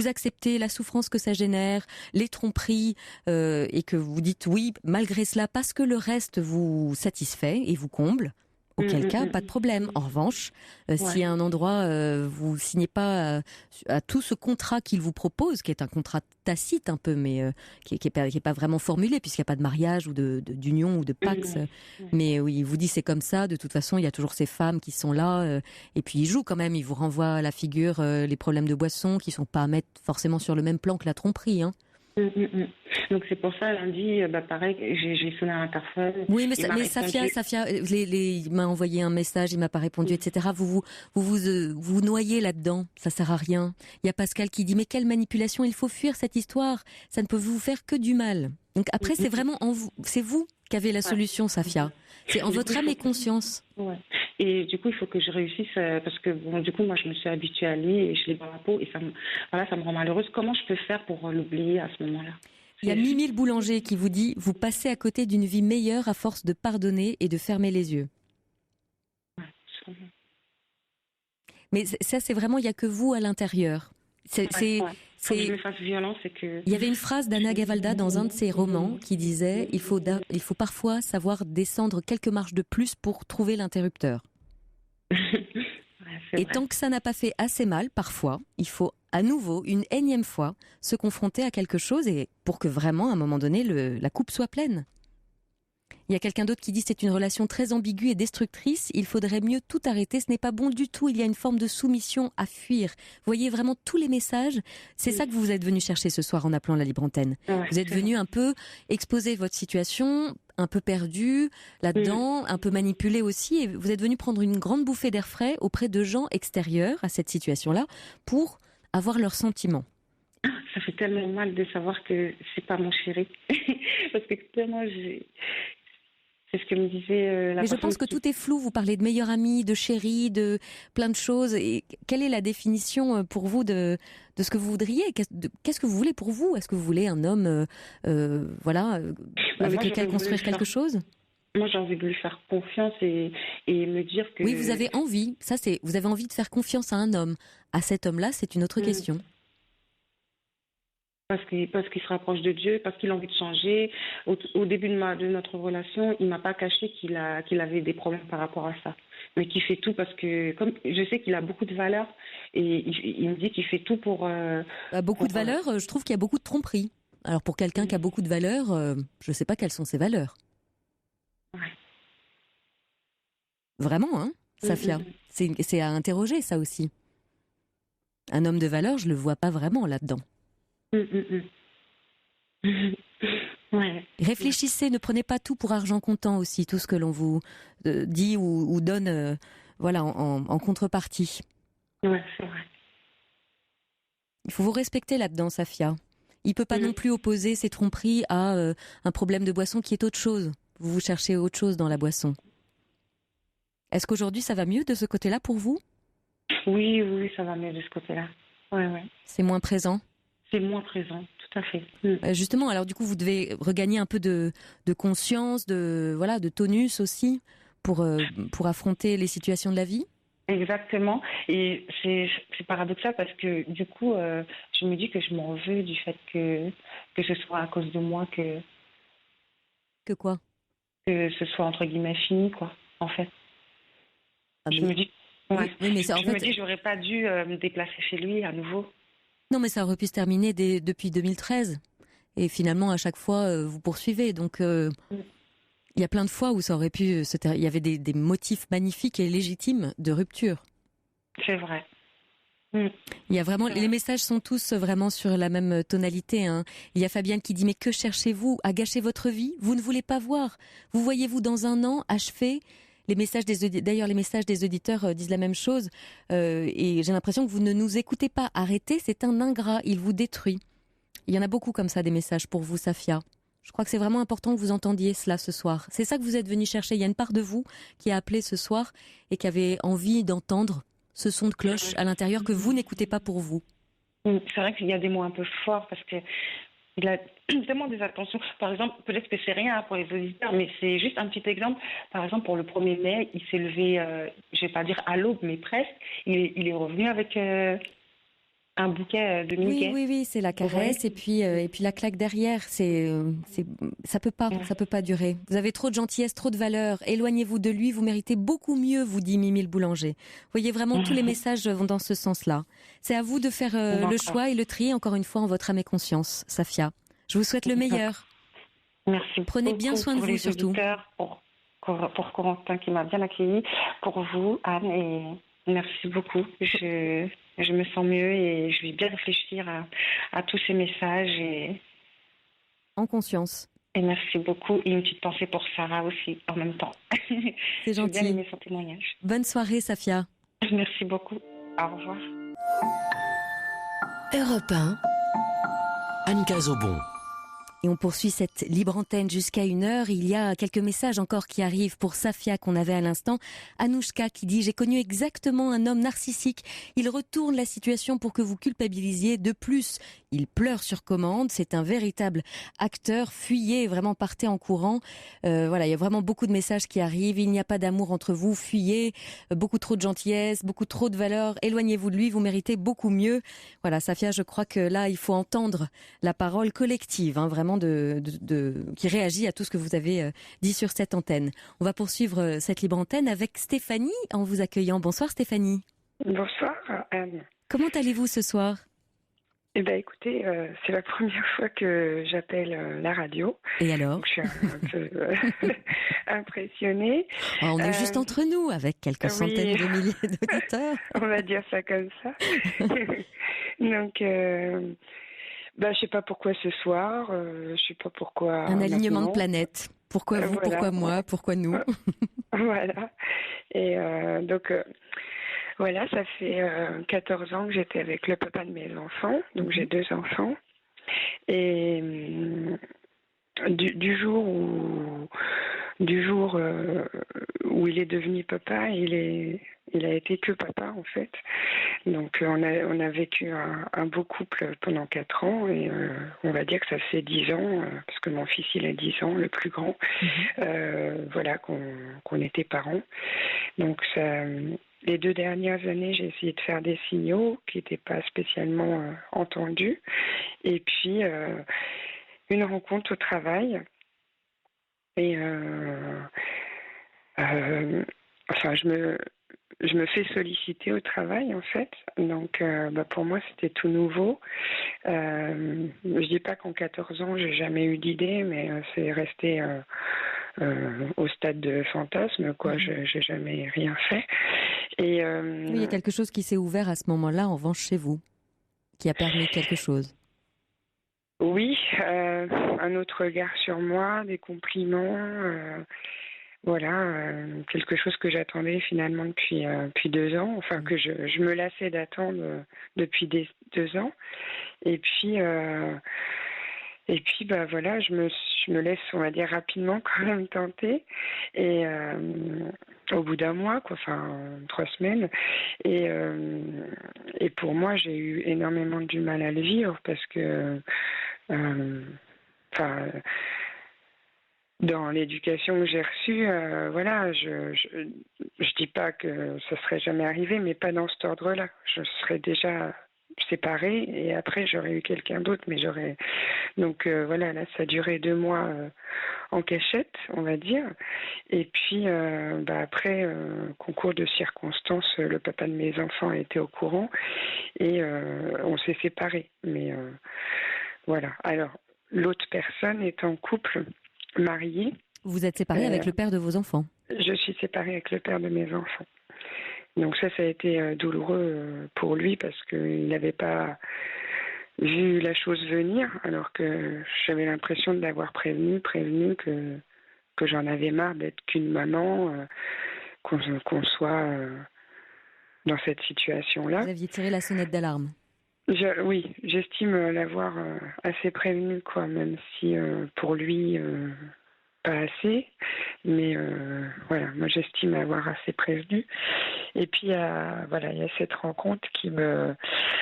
acceptez la souffrance que ça génère, les tromperies, et que vous dites oui, malgré cela, parce que le reste vous satisfait et vous comble, auquel cas, pas de problème. En revanche, si à un endroit, vous signez pas à tout ce contrat qu'il vous propose, qui est un contrat tacite un peu, mais qui est pas vraiment formulé, puisqu'il n'y a pas de mariage ou d'union ou de pax, mais oui, il vous dit c'est comme ça, de toute façon, il y a toujours ces femmes qui sont là, et puis il joue quand même, il vous renvoie à la figure les problèmes de boisson, qui sont pas à mettre forcément sur le même plan que la tromperie, hein. Donc c'est pour ça, lundi, pareil, j'ai sonné à l'interphone. Oui, mais Safia, il m'a envoyé un message, il m'a pas répondu, etc. Vous noyez là-dedans, ça sert à rien. Il y a Pascal qui dit, mais quelle manipulation, il faut fuir cette histoire, ça ne peut vous faire que du mal. Donc après, c'est vraiment en vous, c'est vous qui avez la solution, Safia. C'est en votre âme et conscience. Ouais. Et du coup, il faut que je réussisse parce que bon, du coup, moi, je me suis habituée à lui et je l'ai dans la peau et ça me rend malheureuse. Comment je peux faire pour l'oublier à ce moment-là? Il y a Mimi le boulanger qui vous dit, vous passez à côté d'une vie meilleure à force de pardonner et de fermer les yeux. Ouais, mais ça, c'est vraiment, il n'y a que vous à l'intérieur. Quand je me fasse violence, c'est que... Il y avait une phrase d'Anna Gavalda dans un de ses romans qui disait « Il faut parfois savoir descendre quelques marches de plus pour trouver l'interrupteur. » Et tant que ça n'a pas fait assez mal, parfois, il faut à nouveau, une énième fois, se confronter à quelque chose et pour que vraiment, à un moment donné, la coupe soit pleine. Il y a quelqu'un d'autre qui dit c'est une relation très ambiguë et destructrice, il faudrait mieux tout arrêter, ce n'est pas bon du tout, il y a une forme de soumission à fuir. Vous voyez vraiment tous les messages, c'est ça que vous êtes venu chercher ce soir en appelant la Libre Antenne. Vous êtes venu un peu exposer votre situation, un peu perdu là-dedans, un peu manipulé aussi, et vous êtes venu prendre une grande bouffée d'air frais auprès de gens extérieurs à cette situation-là pour avoir leurs sentiments. Ça fait tellement mal de savoir que c'est pas mon chéri. Parce que tellement c'est ce que me disait la personne. Mais je pense que tout est flou. Vous parlez de meilleur ami, de chéri, de plein de choses. Et quelle est la définition pour vous de ce que vous voudriez? Qu'est-ce que vous voulez pour vous? Est-ce que vous voulez un homme avec lequel construire quelque chose? Moi, j'ai envie de lui faire confiance et me dire que... Oui, vous avez envie. Vous avez envie de faire confiance à un homme. À cet homme-là, c'est une autre question. Parce qu'il se rapproche de Dieu, parce qu'il a envie de changer. Au début de notre relation, il m'a pas caché qu'il avait des problèmes par rapport à ça. Mais qu'il fait tout parce que, comme je sais qu'il a beaucoup de valeurs, et il me dit qu'il fait tout pour... beaucoup de valeurs, je trouve qu'il y a beaucoup de tromperies. Alors pour quelqu'un qui a beaucoup de valeurs, je ne sais pas quelles sont ses valeurs. Ouais. Vraiment, hein, Safia. C'est à interroger, ça aussi. Un homme de valeur, je le vois pas vraiment là-dedans. Ouais. Réfléchissez, ne prenez pas tout pour argent comptant aussi, tout ce que l'on vous dit ou donne en contrepartie. Ouais, c'est vrai. Il faut vous respecter là-dedans, Safia. Il ne peut pas non plus opposer ces tromperies à un problème de boisson qui est autre chose. Vous cherchez autre chose dans la boisson. Est-ce qu'aujourd'hui ça va mieux de ce côté-là pour vous? Oui, ça va mieux de ce côté-là. Ouais. C'est moins présent? C'est moins présent, tout à fait. Justement, alors du coup, vous devez regagner un peu de conscience, de tonus aussi pour affronter les situations de la vie. Exactement. Et c'est paradoxal parce que du coup, je me dis que je m'en veux du fait que ce soit à cause de moi Que quoi? que ce soit entre guillemets fini, quoi, en fait. Ah, Je mais... me dis, Oui, ouais, oui, mais ça, en je me fait, dis, j'aurais pas dû me déplacer chez lui à nouveau. non, mais ça aurait pu se terminer depuis 2013. Et finalement, à chaque fois, vous poursuivez. Donc, il y a plein de fois où ça aurait pu il y avait des motifs magnifiques et légitimes de rupture. C'est vrai. Mm. Il y a vraiment, les messages sont tous vraiment sur la même tonalité, hein. Il y a Fabienne qui dit: mais que cherchez-vous à gâcher votre vie? Vous ne voulez pas voir. Vous voyez-vous dans un an achevé? D'ailleurs, les messages des auditeurs disent la même chose. Et j'ai l'impression que vous ne nous écoutez pas. Arrêtez, c'est un ingrat. Il vous détruit. Il y en a beaucoup comme ça, des messages pour vous, Safia. Je crois que c'est vraiment important que vous entendiez cela ce soir. C'est ça que vous êtes venu chercher. Il y a une part de vous qui a appelé ce soir et qui avait envie d'entendre ce son de cloche à l'intérieur que vous n'écoutez pas pour vous. C'est vrai qu'il y a des mots un peu forts parce que il a tellement des attentions. Par exemple, peut-être que c'est rien pour les auditeurs, mais c'est juste un petit exemple. Par exemple, pour le 1er mai, il s'est levé, je vais pas dire à l'aube, mais presque. Il est revenu avec un bouquet de Mickey. Oui, c'est la caresse et puis la claque derrière. Ça peut pas durer. Vous avez trop de gentillesse, trop de valeur. Éloignez-vous de lui, vous méritez beaucoup mieux, vous dit Mimi le boulanger. Vous voyez, vraiment, tous les messages vont dans ce sens-là. C'est à vous de faire le choix et le tri, encore une fois, en votre âme et conscience, Safia. Je vous souhaite le meilleur. Merci. Prenez bien soin de vous, surtout. Pour Corentin qui m'a bien accueilli, pour vous, Anne, et merci beaucoup. Je me sens mieux et je vais bien réfléchir à tous ces messages. En conscience. Et merci beaucoup. Et une petite pensée pour Sarah aussi, en même temps. C'est gentil. J'ai bien aimé son témoignage. Bonne soirée, Safia. Merci beaucoup. Au revoir. Europe 1, Anne Cazobon. Et on poursuit cette libre antenne jusqu'à 1h. Il y a quelques messages encore qui arrivent pour Safia qu'on avait à l'instant. Anouchka qui dit: j'ai connu exactement un homme narcissique. Il retourne la situation pour que vous culpabilisiez. De plus, il pleure sur commande. C'est un véritable acteur. Fuyez, vraiment partez en courant. Voilà, il y a vraiment beaucoup de messages qui arrivent. Il n'y a pas d'amour entre vous. Fuyez. Beaucoup trop de gentillesse, beaucoup trop de valeur. Éloignez-vous de lui. Vous méritez beaucoup mieux. Voilà, Safia, je crois que là, il faut entendre la parole collective, hein, vraiment qui réagit à tout ce que vous avez dit sur cette antenne. On va poursuivre cette libre antenne avec Stéphanie en vous accueillant. Bonsoir Stéphanie. Bonsoir Anne. Comment allez-vous ce soir? Eh bien écoutez, c'est la première fois que j'appelle la radio. Et alors? Donc, je suis un peu impressionnée. Oh, on est juste entre nous avec quelques centaines de milliers d'auditeurs. On va dire ça comme ça. Donc... je sais pas pourquoi ce soir, je sais pas pourquoi. Un alignement de planètes. Pourquoi vous, voilà. Pourquoi moi, pourquoi nous? Voilà. Et voilà, ça fait 14 ans que j'étais avec le papa de mes enfants, donc j'ai 2 enfants. Et du jour où il est devenu papa, il a été que papa en fait. Donc on a vécu un beau couple pendant 4 ans et on va dire que ça fait 10 ans, parce que mon fils il a 10 ans, le plus grand, voilà, qu'on était parents. Donc ça, les 2 dernières années, j'ai essayé de faire des signaux qui n'étaient pas spécialement entendus. Et puis une rencontre au travail. Et enfin, je me fais solliciter au travail en fait. Donc pour moi c'était tout nouveau. Je dis pas qu'en 14 ans j'ai jamais eu d'idée, mais c'est resté au stade de fantasme quoi. J'ai jamais rien fait. Et il y a quelque chose qui s'est ouvert à ce moment-là en revanche chez vous, qui a permis quelque chose. Oui, un autre regard sur moi, des compliments, voilà, quelque chose que j'attendais finalement depuis 2 ans, enfin que je me lassais d'attendre depuis 2 ans. Et puis voilà, je me laisse, on va dire, rapidement quand même tenter. Et au bout d'un mois, quoi, enfin 3 semaines. Et pour moi, j'ai eu énormément du mal à le vivre parce que, Dans l'éducation que j'ai reçue, voilà, je dis pas que ça serait jamais arrivé, mais pas dans cet ordre-là. Je serais déjà séparée et après j'aurais eu quelqu'un d'autre, mais j'aurais... Donc voilà, là ça a duré 2 mois en cachette, on va dire. Et puis après, concours de circonstances, le papa de mes enfants a été au courant et on s'est séparés. Mais voilà. Alors, l'autre personne est en couple, mariée. Vous êtes séparée avec le père de vos enfants? Je suis séparée avec le père de mes enfants. Donc ça a été douloureux pour lui parce qu'il n'avait pas vu la chose venir, alors que j'avais l'impression de l'avoir prévenu que j'en avais marre d'être qu'une maman, qu'on soit dans cette situation-là. Vous aviez tiré la sonnette d'alarme? Oui, j'estime l'avoir assez prévenu, quoi, même si pour lui, pas assez. Mais voilà, moi j'estime avoir assez prévenu. Et puis, voilà, il y a cette rencontre qui me...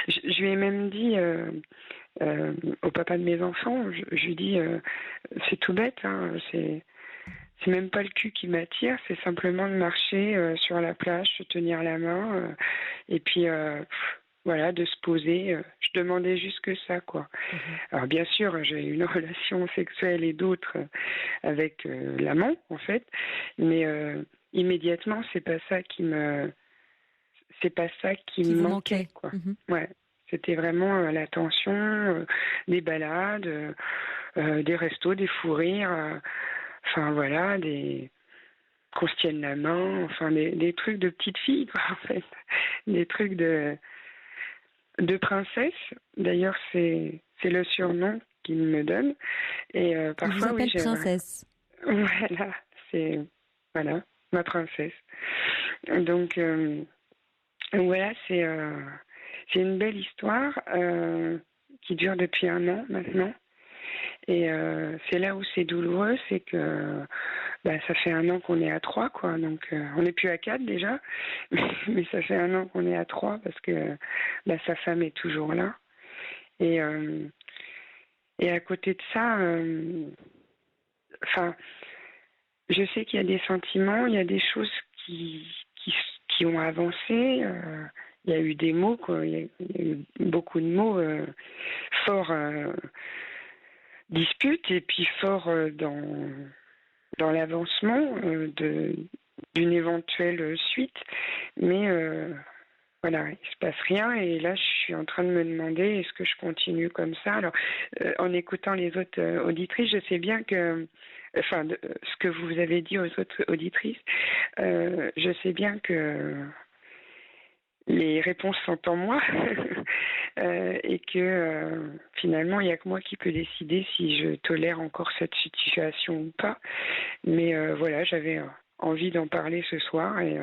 Je lui ai même dit au papa de mes enfants, je lui dis, c'est tout bête, hein, c'est même pas le cul qui m'attire, c'est simplement de marcher sur la plage, se tenir la main, et puis... voilà, de se poser. Je demandais juste que ça, quoi. Alors, bien sûr, j'ai eu une relation sexuelle et d'autres avec l'amant, en fait. Mais immédiatement, c'est pas ça qui me manquait, quoi. Ouais. C'était vraiment l'attention, des balades, des restos, des fous rires. Enfin, voilà, qu'on se tienne la main. Enfin, des trucs de petite fille, quoi, en fait. Des trucs de princesse. D'ailleurs, c'est le surnom qu'il me donne. Et parfois, il vous appelle princesse. Voilà, c'est ma princesse. Donc voilà, c'est une belle histoire qui dure depuis 1 an maintenant. Et c'est là où c'est douloureux, c'est que ça fait 1 an qu'on est à 3, quoi. Donc on n'est plus à 4 déjà, mais ça fait 1 an qu'on est à 3 parce que sa femme est toujours là. Et à côté de ça, je sais qu'il y a des sentiments, il y a des choses qui ont avancé. Il y a eu des mots, quoi. Il y a eu beaucoup de mots forts. Dispute et puis fort dans l'avancement d'une éventuelle suite, mais voilà, il se passe rien et là je suis en train de me demander est-ce que je continue comme ça. Alors en écoutant les autres auditrices, je sais bien que ce que vous avez dit aux autres auditrices, je sais bien que les réponses sont en moi et que finalement il n'y a que moi qui peux décider si je tolère encore cette situation ou pas. Mais voilà, j'avais envie d'en parler ce soir et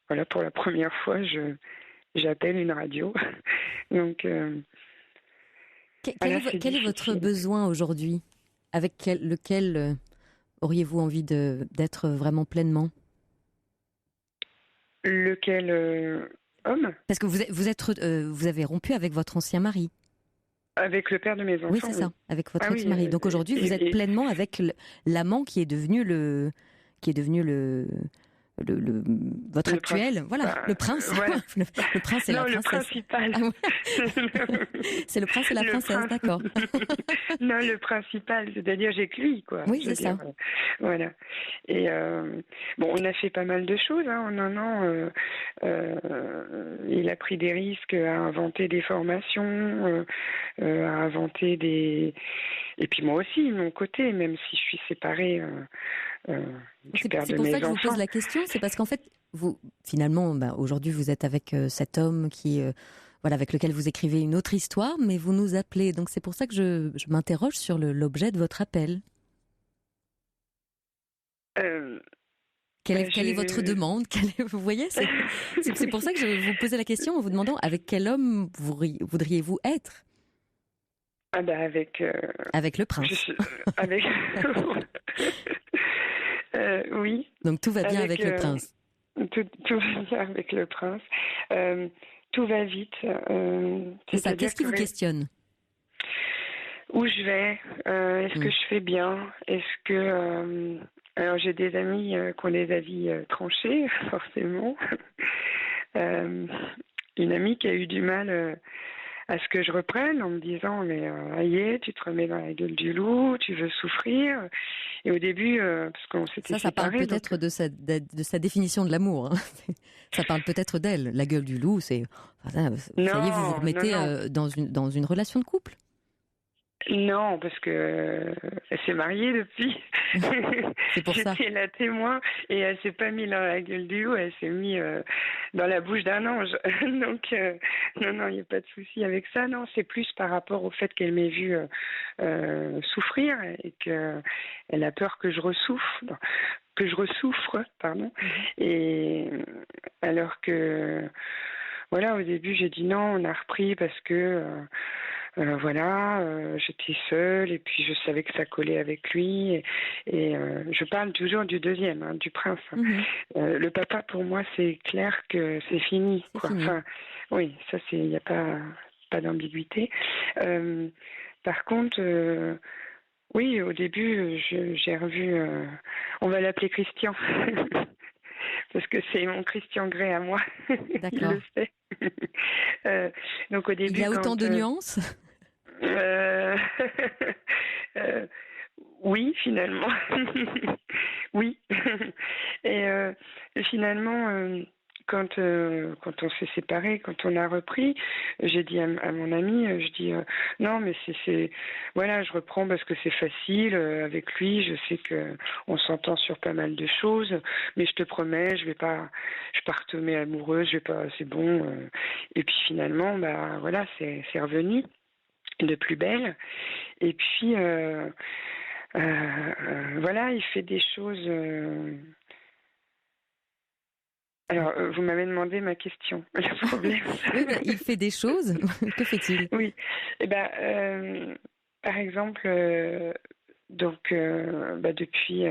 voilà, pour la première fois j'appelle une radio. Donc quel est votre besoin aujourd'hui, avec lequel auriez-vous envie d'être vraiment pleinement? Lequel homme? Parce que vous avez rompu avec votre ancien mari. Avec le père de mes enfants. Oui, c'est ça, avec votre ex-mari. Donc aujourd'hui, vous êtes pleinement avec l'amant qui est devenu votre actuel, voilà, le prince. Voilà. Le prince et la princesse. Le principal. Ah ouais. C'est le prince et la princesse, d'accord. Non, le principal, c'est-à-dire j'ai que lui, quoi. Oui, c'est ça. Voilà. Et on a fait pas mal de choses en 1 an. Il a pris des risques à inventer des formations, à inventer des... Et puis moi aussi, de mon côté, même si je suis séparée du père de mes enfants. C'est pour ça que je vous pose la question, c'est parce qu'en fait, vous, finalement, aujourd'hui, vous êtes avec cet homme qui, avec lequel vous écrivez une autre histoire, mais vous nous appelez. Donc c'est pour ça que je m'interroge sur l'objet de votre appel. Quelle est votre demande? Vous voyez, c'est pour ça que je vous posais la question en vous demandant avec quel homme voudriez-vous être? Avec le prince. Oui. Donc tout va bien avec le prince. Tout va bien avec le prince. Tout va vite. C'est ça. Qu'est-ce qui vous questionne? où je vais, est-ce que je fais bien, est-ce que... alors j'ai des amis qui ont des avis tranchés, forcément. Une amie qui a eu du mal à ce que je reprenne en me disant mais aïe, tu te remets dans la gueule du loup, tu veux souffrir. Et au début, parce qu'on s'était Ça parle séparés, peut-être donc... de sa définition de l'amour. Hein. Ça parle peut-être d'elle. La gueule du loup, c'est... Enfin, ça y est, vous vous remettez non. dans une relation de couple. Non, parce que elle s'est mariée depuis. C'est pour ça. J'étais la témoin et elle s'est pas mise dans la gueule du loup, elle s'est mise dans la bouche d'un ange. Donc non, il n'y a pas de souci avec ça. Non, c'est plus par rapport au fait qu'elle m'ait vue souffrir et que elle a peur que je ressouffre, pardon. Et alors que voilà, au début j'ai dit non, on a repris parce que j'étais seule et puis je savais que ça collait avec lui et je parle toujours du deuxième, hein, du prince. Le papa, pour moi, c'est clair que c'est fini. Quoi. Fini. Enfin, oui, ça c'est, il n'y a pas d'ambiguïté. Par contre, oui, au début, j'ai revu. On va l'appeler Christian. Parce que c'est mon Christian Grey à moi. Il le sait. Donc au début, il y a autant de nuances. Oui, finalement. Oui. Et finalement, quand on s'est séparés, quand on a repris, j'ai dit à mon ami, je dis non, mais voilà, je reprends parce que c'est facile avec lui. Je sais que on s'entend sur pas mal de choses, mais je te promets, je vais pas retomber amoureuse, c'est bon. Et puis finalement, bah voilà, c'est revenu de plus belle. Et puis voilà, il fait des choses. Alors, vous m'avez demandé ma question. Le problème. Oui, mais il fait des choses. Que fait-il? Oui. Eh ben, par exemple, depuis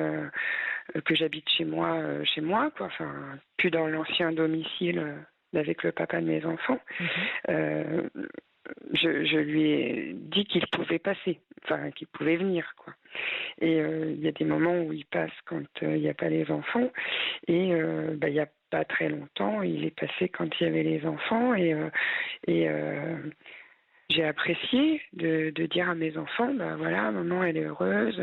que j'habite chez moi, quoi. Enfin, plus dans l'ancien domicile avec le papa de mes enfants. Je lui ai dit qu'il pouvait passer, enfin qu'il pouvait venir, quoi. Et il y a des moments où il passe quand il n'y a pas les enfants. Et il n'y a pas très longtemps, il est passé quand il y avait les enfants. Et j'ai apprécié de dire à mes enfants, bah voilà, maman elle est heureuse.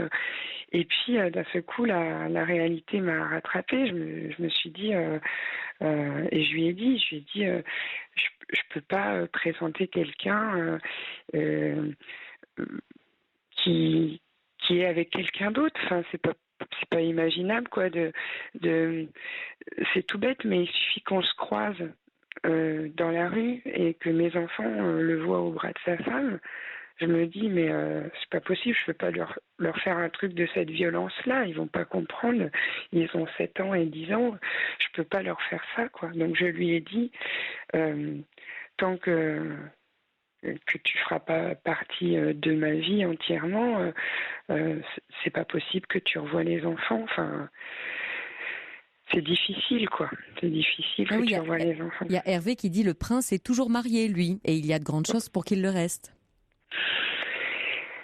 Et puis d'un seul coup, la réalité m'a rattrapée. Je me suis dit, et je lui ai dit, je peux pas présenter quelqu'un qui est avec quelqu'un d'autre. Enfin, c'est pas imaginable, quoi. C'est tout bête, mais il suffit qu'on se croise dans la rue et que mes enfants le voient au bras de sa femme. Je me dis, mais c'est pas possible, je peux pas leur faire un truc de cette violence-là, ils vont pas comprendre, ils ont 7 ans et 10 ans, je peux pas leur faire ça, quoi. Donc je lui ai dit, tant que tu feras pas partie de ma vie entièrement, c'est pas possible que tu revoies les enfants, enfin... C'est difficile, quoi. C'est difficile que tu revoies les enfants. Il y a Hervé qui dit le prince est toujours marié, lui, et il y a de grandes chances pour qu'il le reste.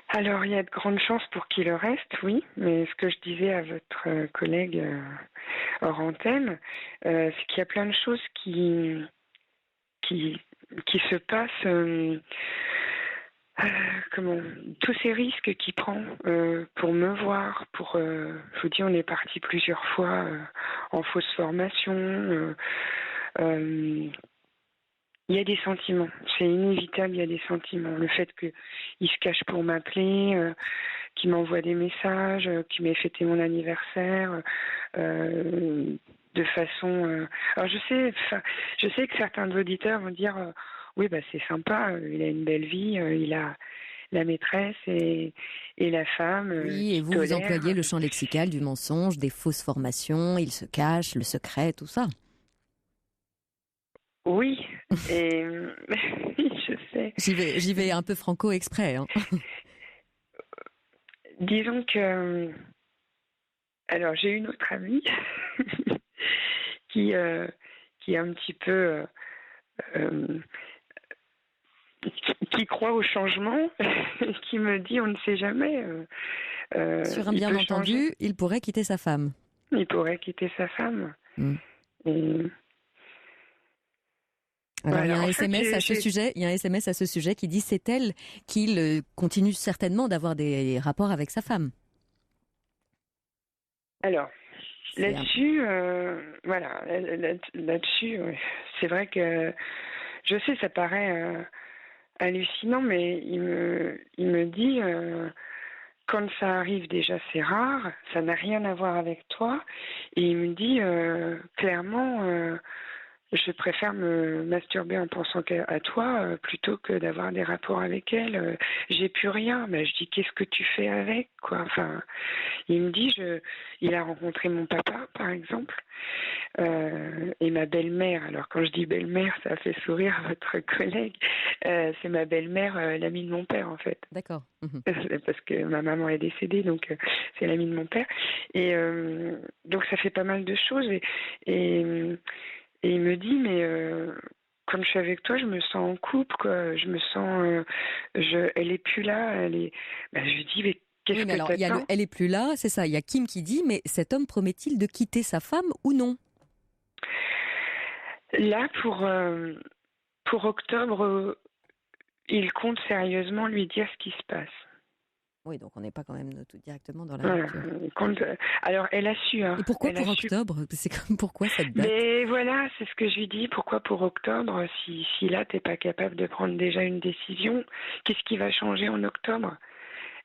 Alors, il y a de grandes chances pour qu'il le reste, oui. Mais ce que je disais à votre collègue hors antenne, c'est qu'il y a plein de choses qui se passent... tous ces risques qu'il prend pour me voir, je vous dis, on est parti plusieurs fois en fausse formation. Il y a des sentiments, c'est inévitable, il y a des sentiments. Le fait qu'il se cache pour m'appeler, qu'il m'envoie des messages, qu'il m'ait fêté mon anniversaire, de façon... Alors je sais que certains auditeurs vont dire oui, bah c'est sympa, il a une belle vie, il a la maîtresse et la femme. Oui, et vous employez le champ lexical du mensonge, des fausses formations, il se cache, le secret, tout ça. Oui, et je sais. J'y vais un peu franco exprès. Hein. Disons que... Alors, j'ai une autre amie qui est un petit peu... qui croit au changement, qui me dit on ne sait jamais. Sur un bien entendu, il pourrait quitter sa femme. Il pourrait quitter sa femme. Et... Alors, il y a un SMS à ce sujet. Il y a un SMS à ce sujet qui dit c'est elle qu'il continue certainement d'avoir des rapports avec sa femme. Alors, là-dessus, voilà, là-dessus, c'est vrai que je sais, ça paraît hallucinant, mais il me dit quand ça arrive déjà, c'est rare, ça n'a rien à voir avec toi, et il me dit clairement. Je préfère me masturber en pensant à toi plutôt que d'avoir des rapports avec elle. J'ai plus rien. Mais je dis qu'est-ce que tu fais avec quoi. Enfin, il me dit il a rencontré mon papa par exemple et ma belle-mère. Alors quand je dis belle-mère, ça fait sourire votre collègue. C'est ma belle-mère, l'amie de mon père en fait. D'accord. Parce que ma maman est décédée, donc c'est l'amie de mon père. Et donc ça fait pas mal de choses et il me dit, mais quand je suis avec toi, je me sens en couple, quoi. Je me sens, elle est plus là, elle est. Ben, je lui dis, mais qu'est-ce que alors, elle est plus là, c'est ça. Il y a Kim qui dit, mais cet homme promet-il de quitter sa femme ou non? Là, pour octobre, il compte sérieusement lui dire ce qui se passe. Oui, donc on n'est pas quand même tout directement dans la rupture. Alors, elle a su. Hein. Et pourquoi pour octobre? C'est comme pourquoi cette date? Mais voilà, c'est ce que je lui dis. Pourquoi pour octobre? Si là, t'es pas capable de prendre déjà une décision, qu'est-ce qui va changer en octobre?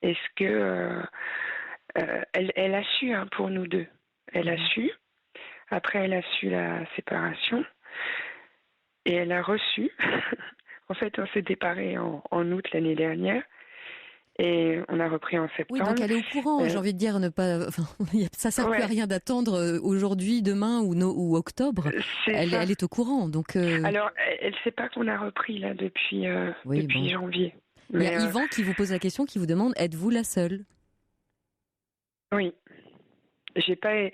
Est-ce que elle a su hein, pour nous deux? Elle a su. Après, elle a su la séparation et elle a reçu. En fait, on s'est séparés en août l'année dernière. Et on a repris en septembre. Oui, donc elle est au courant, j'ai envie de dire, ça sert plus à rien d'attendre aujourd'hui, demain ou octobre. Elle est au courant, donc. Alors, elle sait pas qu'on a repris là depuis janvier. Mais, il y a Yvan qui vous pose la question, qui vous demande, êtes-vous la seule? Oui, je suis pas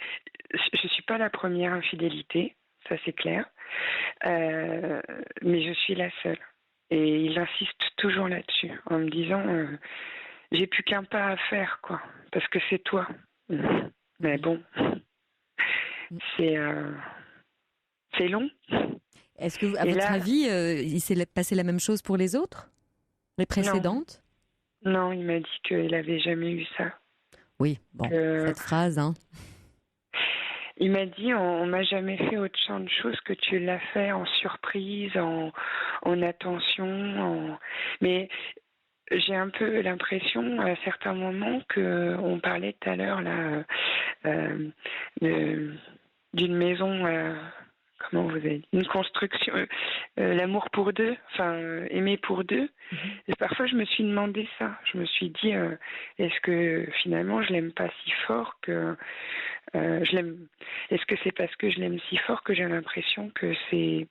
la première infidélité, ça c'est clair, mais je suis la seule. Et il insiste toujours là-dessus, en me disant j'ai plus qu'un pas à faire, quoi, parce que c'est toi. Mais bon, c'est long. Est-ce que, à votre avis, il s'est passé la même chose pour les autres, les précédentes? Non, il m'a dit qu'il n'avait jamais eu ça. Oui, bon, cette phrase, hein. Il m'a dit, on m'a jamais fait autant de choses que tu l'as fait en surprise, en attention. Mais j'ai un peu l'impression, à certains moments, on parlait tout à l'heure là d'une maison. Comment vous avez dit, une construction, l'amour pour deux, aimer pour deux. Et parfois, je me suis demandé ça. Je me suis dit, est-ce que finalement, je l'aime pas si fort que je l'aime. Est-ce que c'est parce que je l'aime si fort que j'ai l'impression que c'est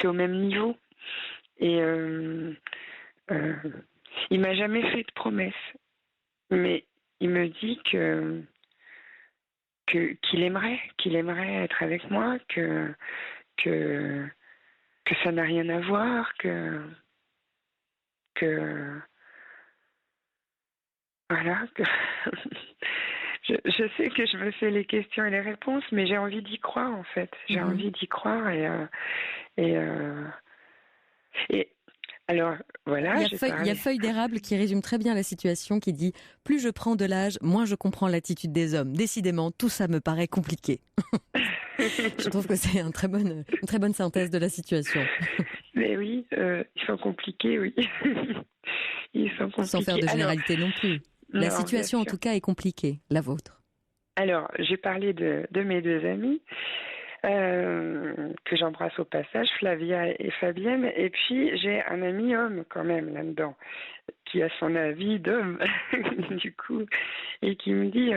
au même niveau. Et il m'a jamais fait de promesses, mais il me dit qu'il aimerait être avec moi, que ça n'a rien à voir, que voilà, que je sais que je me fais les questions et les réponses, mais j'ai envie d'y croire en fait. J'ai envie d'y croire et alors voilà. Il y a Feuille d'érable qui résume très bien la situation, qui dit « Plus je prends de l'âge, moins je comprends l'attitude des hommes. Décidément, tout ça me paraît compliqué. » Je trouve que c'est une très bonne synthèse de la situation. Mais oui, ils sont compliqués, oui. Ils sont compliqués. Sans faire de généralité non plus. La situation en tout cas est compliquée, la vôtre. Alors, j'ai parlé de mes deux amies. Que j'embrasse au passage, Flavia et Fabienne, et puis j'ai un ami homme quand même là-dedans, qui a son avis d'homme du coup, et qui me dit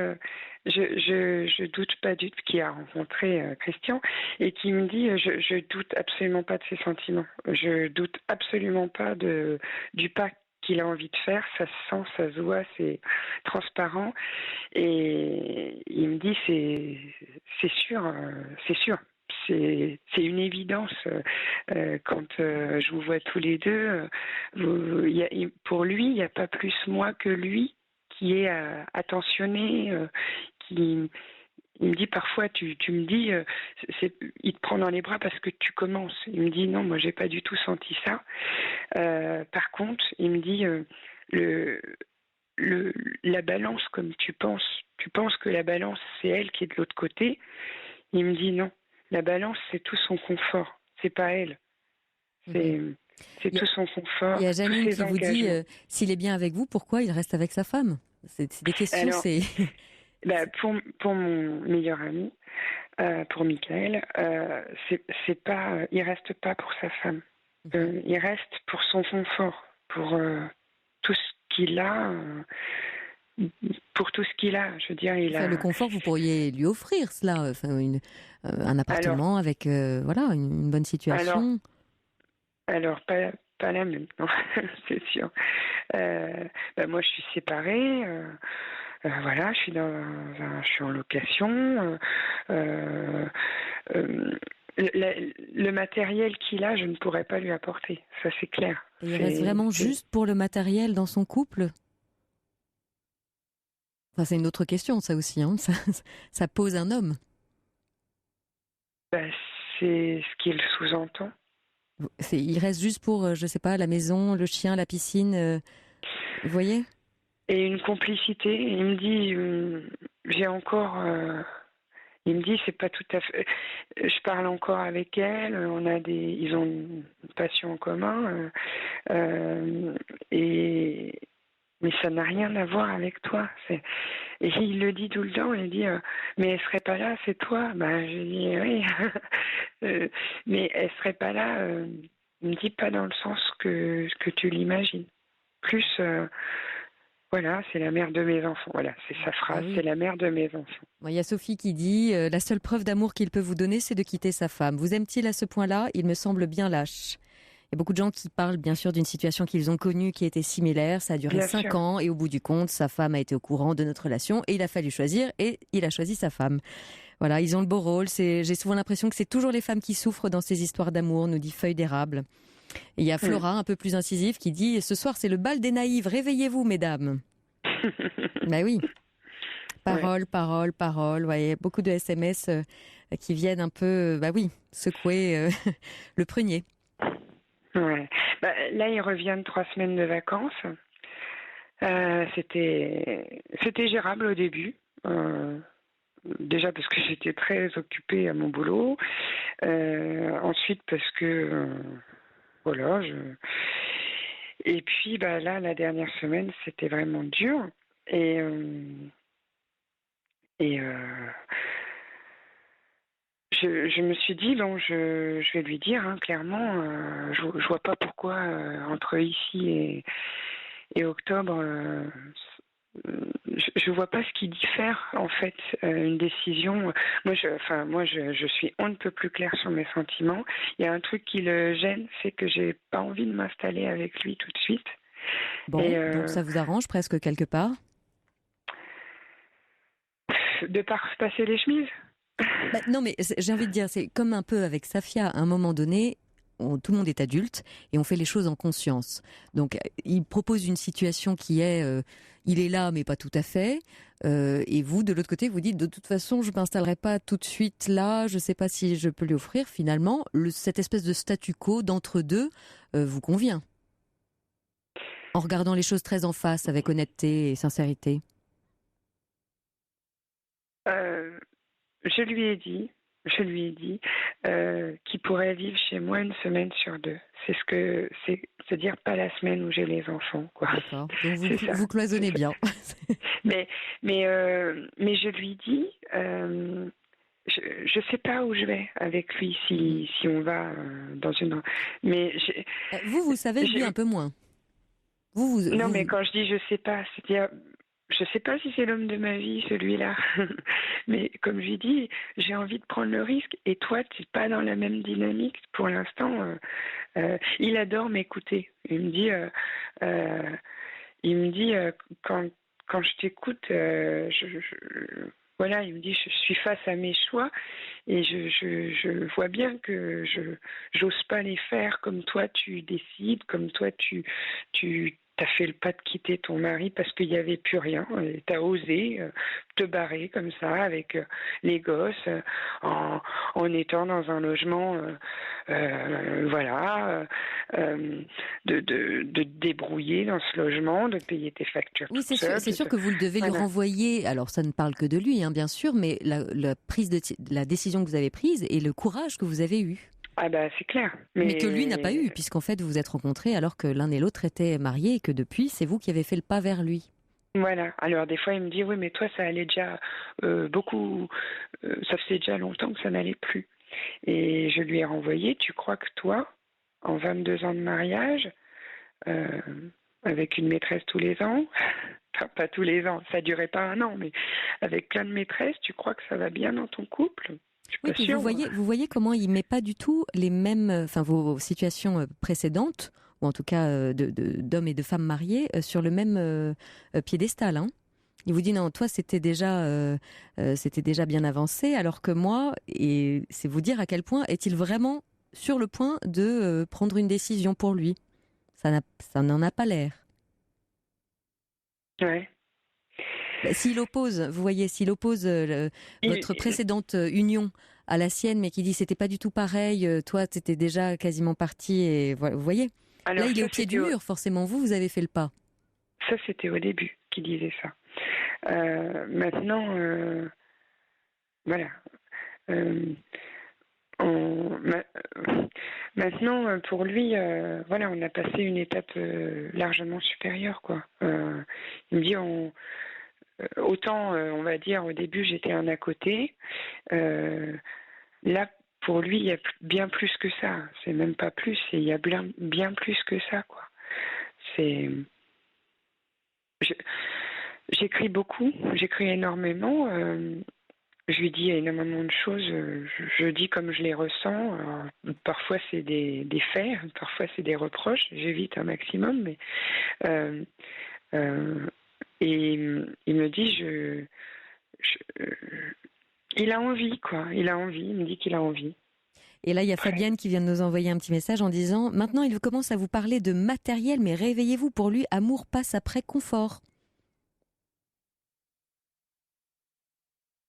je doute pas du tout, qui a rencontré Christian, et qui me dit je doute absolument pas de ses sentiments, je doute absolument pas du pas qu'il a envie de faire, ça se sent, ça se voit, c'est transparent, et il me dit c'est sûr, une évidence quand je vous vois tous les deux. Pour lui, il n'y a pas plus moi que lui qui est attentionné, qui... Il me dit parfois, tu me dis, il te prend dans les bras parce que tu commences. Il me dit non, moi j'ai pas du tout senti ça. Par contre, il me dit la balance comme tu penses que la balance c'est elle qui est de l'autre côté. Il me dit non, la balance c'est tout son confort, c'est pas elle. C'est tout son confort. Il y a Janine qui vous dit s'il est bien avec vous, pourquoi il reste avec sa femme? C'est des questions. Pour mon meilleur ami, pour Michael, c'est pas, il reste pas pour sa femme. Il reste pour son confort, pour tout ce qu'il a, pour tout ce qu'il a. Je veux dire, le confort, vous pourriez lui offrir cela, un appartement avec une bonne situation. Alors pas la même, non, c'est sûr. Moi, je suis séparée. Voilà, je suis en location. Le matériel qu'il a, je ne pourrais pas lui apporter. Ça, c'est clair. Et il reste vraiment juste pour le matériel dans son couple? Enfin, c'est une autre question, ça aussi. Hein. Ça pose un homme. C'est ce qu'il sous-entend. Il reste juste pour, je sais pas, la maison, le chien, la piscine. Vous voyez? Et une complicité. Il me dit, j'ai encore. Il me dit, c'est pas tout à fait. Je parle encore avec elle. Ils ont une passion en commun. Mais ça n'a rien à voir avec toi. Et il le dit tout le temps. Il dit, mais elle serait pas là, c'est toi. Je dis oui. Mais elle serait pas là. Il me dit pas dans le sens que tu l'imagines. Plus. Voilà, c'est la mère de mes enfants. Voilà, c'est sa phrase, c'est la mère de mes enfants. Il y a Sophie qui dit « La seule preuve d'amour qu'il peut vous donner, c'est de quitter sa femme. Vous aime-t-il à ce point-là? Il me semble bien lâche. » Il y a beaucoup de gens qui parlent bien sûr d'une situation qu'ils ont connue qui était similaire. Ça a duré 5 ans et au bout du compte, sa femme a été au courant de notre relation et il a fallu choisir et il a choisi sa femme. Voilà, ils ont le beau rôle. J'ai souvent l'impression que c'est toujours les femmes qui souffrent dans ces histoires d'amour, nous dit Feuille d'érable. Et il y a Flora, un peu plus incisive, qui dit « Ce soir, c'est le bal des naïves. Réveillez-vous, mesdames. » Oui. Parole. Vous voyez, beaucoup de SMS qui viennent un peu, secouer le prunier. Ouais. Là, il revient de 3 semaines de vacances. C'était gérable au début. Déjà parce que j'étais très occupée à mon boulot. Ensuite parce que Et puis là, la dernière semaine, c'était vraiment dur. Et je me suis dit, je vais lui dire clairement, je vois pas pourquoi entre ici et octobre, je vois pas ce qui diffère en fait une décision. Moi, je suis on ne peut plus claire sur mes sentiments. Il y a un truc qui le gêne, c'est que j'ai pas envie de m'installer avec lui tout de suite. Donc ça vous arrange presque quelque part? De passer les chemises? Non, mais j'ai envie de dire, c'est comme un peu avec Safia, à un moment donné, tout le monde est adulte et on fait les choses en conscience. Donc, il propose une situation qui est, il est là, mais pas tout à fait. Et vous, de l'autre côté, vous dites, de toute façon, je ne m'installerai pas tout de suite là, je ne sais pas si je peux lui offrir. Finalement, cette espèce de statu quo d'entre-deux vous convient. En regardant les choses très en face, avec honnêteté et sincérité. Je lui ai dit qu'il pourrait vivre chez moi 1 semaine sur 2. C'est-à-dire pas la semaine où j'ai les enfants, quoi. D'accord. Donc vous cloisonnez bien. mais je lui dis, je sais pas où je vais avec lui si on va dans une. Mais vous savez lui un peu moins. Mais quand je dis je sais pas, c'est-à-dire. Je ne sais pas si c'est l'homme de ma vie, celui-là. Mais comme je lui dis, j'ai envie de prendre le risque. Et toi, tu n'es pas dans la même dynamique. Pour l'instant, il adore m'écouter. Il me dit quand je t'écoute, voilà, il me dit, je suis face à mes choix et je vois bien que j'ose pas les faire comme toi tu décides, comme toi tu t'as fait le pas de quitter ton mari parce qu'il n'y avait plus rien. Et t'as osé te barrer comme ça avec les gosses en étant dans un logement, voilà, de te débrouiller dans ce logement, de payer tes factures. Oui, c'est sûr que vous le devez lui renvoyer. Alors, ça ne parle que de lui, hein, bien sûr, mais la décision que vous avez prise et le courage que vous avez eu. Ah bah c'est clair. Mais que lui n'a pas eu, puisqu'en fait vous vous êtes rencontrés alors que l'un et l'autre étaient mariés et que depuis c'est vous qui avez fait le pas vers lui. Voilà. Alors des fois il me dit oui mais toi ça allait déjà beaucoup, ça faisait déjà longtemps que ça n'allait plus. Et je lui ai renvoyé, tu crois que toi, en 22 ans de mariage, avec une maîtresse tous les ans, enfin pas tous les ans, ça durait pas un an, mais avec plein de maîtresses, tu crois que ça va bien dans ton couple ? Oui, puis vous voyez comment il met pas du tout les mêmes, enfin vos situations précédentes, ou en tout cas d'hommes et de femmes mariés, sur le même piédestal. Hein. Il vous dit non, toi c'était déjà bien avancé, alors que moi, et c'est vous dire à quel point est-il vraiment sur le point de prendre une décision pour lui. Ça n'en a pas l'air. Ouais. S'il oppose, vous voyez, s'il oppose votre précédente union à la sienne, mais qui dit c'était pas du tout pareil, toi t'étais déjà quasiment parti, et vous voyez. Alors, là, il est au pied du mur, forcément. Vous avez fait le pas. Ça, c'était au début qu'il disait ça. Maintenant, voilà. Maintenant, pour lui, voilà, on a passé une étape largement supérieure, quoi. Il me dit, autant, on va dire, au début, j'étais un à côté. Là, pour lui, il y a bien plus que ça. C'est même pas plus, il y a bien plus que ça, quoi. J'écris beaucoup, j'écris énormément. Je lui dis énormément de choses. Je dis comme je les ressens. Alors, parfois, c'est des faits, parfois, c'est des reproches. J'évite un maximum, mais... et il me dit, il a envie, quoi. Il a envie, il me dit qu'il a envie. Et là, il y a Fabienne qui vient de nous envoyer un petit message en disant « Maintenant, il commence à vous parler de matériel, mais réveillez-vous, pour lui, amour passe après confort. »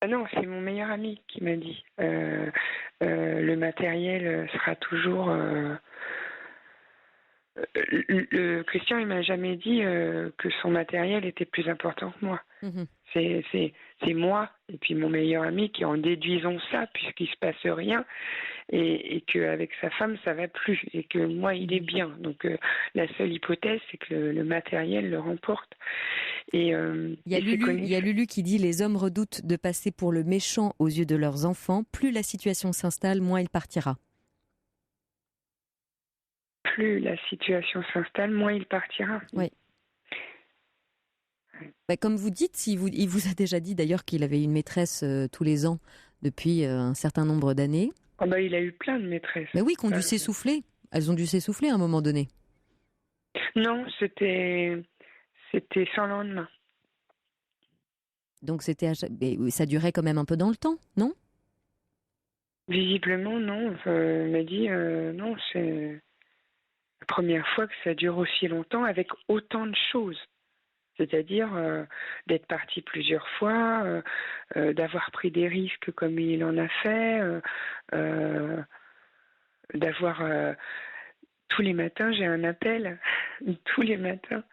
Non, c'est mon meilleur ami qui m'a dit. Le matériel sera toujours... Christian, il m'a jamais dit que son matériel était plus important que moi. Mmh. C'est moi et puis mon meilleur ami qui en déduisons ça, puisqu'il se passe rien, et qu'avec sa femme ça va plus, et que moi il est bien. Donc la seule hypothèse, c'est que le matériel le remporte. Et il y a Lulu qui dit: les hommes redoutent de passer pour le méchant aux yeux de leurs enfants. Plus la situation s'installe, moins il partira. Plus la situation s'installe, moins il partira. Oui. Bah, comme vous dites, il vous a déjà dit d'ailleurs qu'il avait une maîtresse tous les ans depuis un certain nombre d'années. Oh bah, il a eu plein de maîtresses. Mais oui, qui ont dû s'essouffler. Elles ont dû s'essouffler à un moment donné. Non, c'était sans lendemain. Donc ça durait quand même un peu dans le temps, non ? Visiblement, non. Il m'a dit non, c'est la première fois que ça dure aussi longtemps avec autant de choses. C'est-à-dire d'être parti plusieurs fois, d'avoir pris des risques comme il en a fait, d'avoir... tous les matins, j'ai un appel. Tous les matins.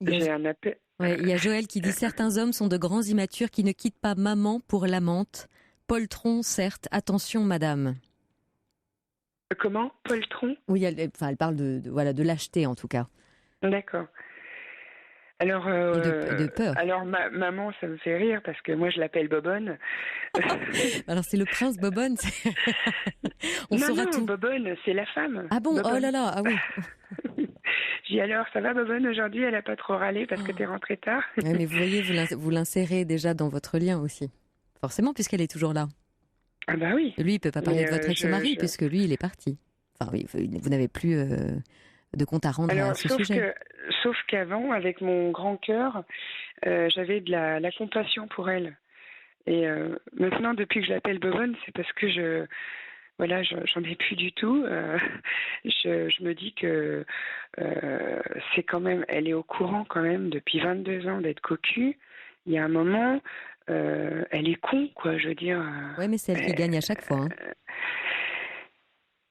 J'ai un appel. Ouais, il y a Joël qui dit « Certains hommes sont de grands immatures qui ne quittent pas maman pour l'amante. Poltron, certes. Attention, madame. » Comment ? Poltron ? Oui, elle parle de lâcheté en tout cas. D'accord. Alors, de peur. Alors maman, ça me fait rire parce que moi je l'appelle Bobonne. Alors c'est le prince Bobonne. On saura tout. Bobonne, c'est la femme. Ah bon ? Bobonne. Oh là là, ah oui. J'ai dit alors, ça va Bobonne aujourd'hui ? Elle a pas trop râlé parce que t'es rentrée tard. Ouais, mais vous voyez, vous l'insérez déjà dans votre lien aussi. Forcément, puisqu'elle est toujours là. Ah bah oui. Lui, il peut pas parler de votre ex-mari puisque lui, il est parti. Enfin oui, vous n'avez plus de compte à rendre à ce sujet. Sauf qu'avant, avec mon grand cœur, j'avais de la compassion pour elle. Et maintenant, depuis que je l'appelle Bobonne, c'est parce que j'en ai plus du tout. Je me dis que c'est quand même, elle est au courant quand même depuis 22 ans d'être cocu. Il y a un moment, elle est con, quoi, je veux dire. Oui, mais c'est elle qui gagne à chaque fois. Hein.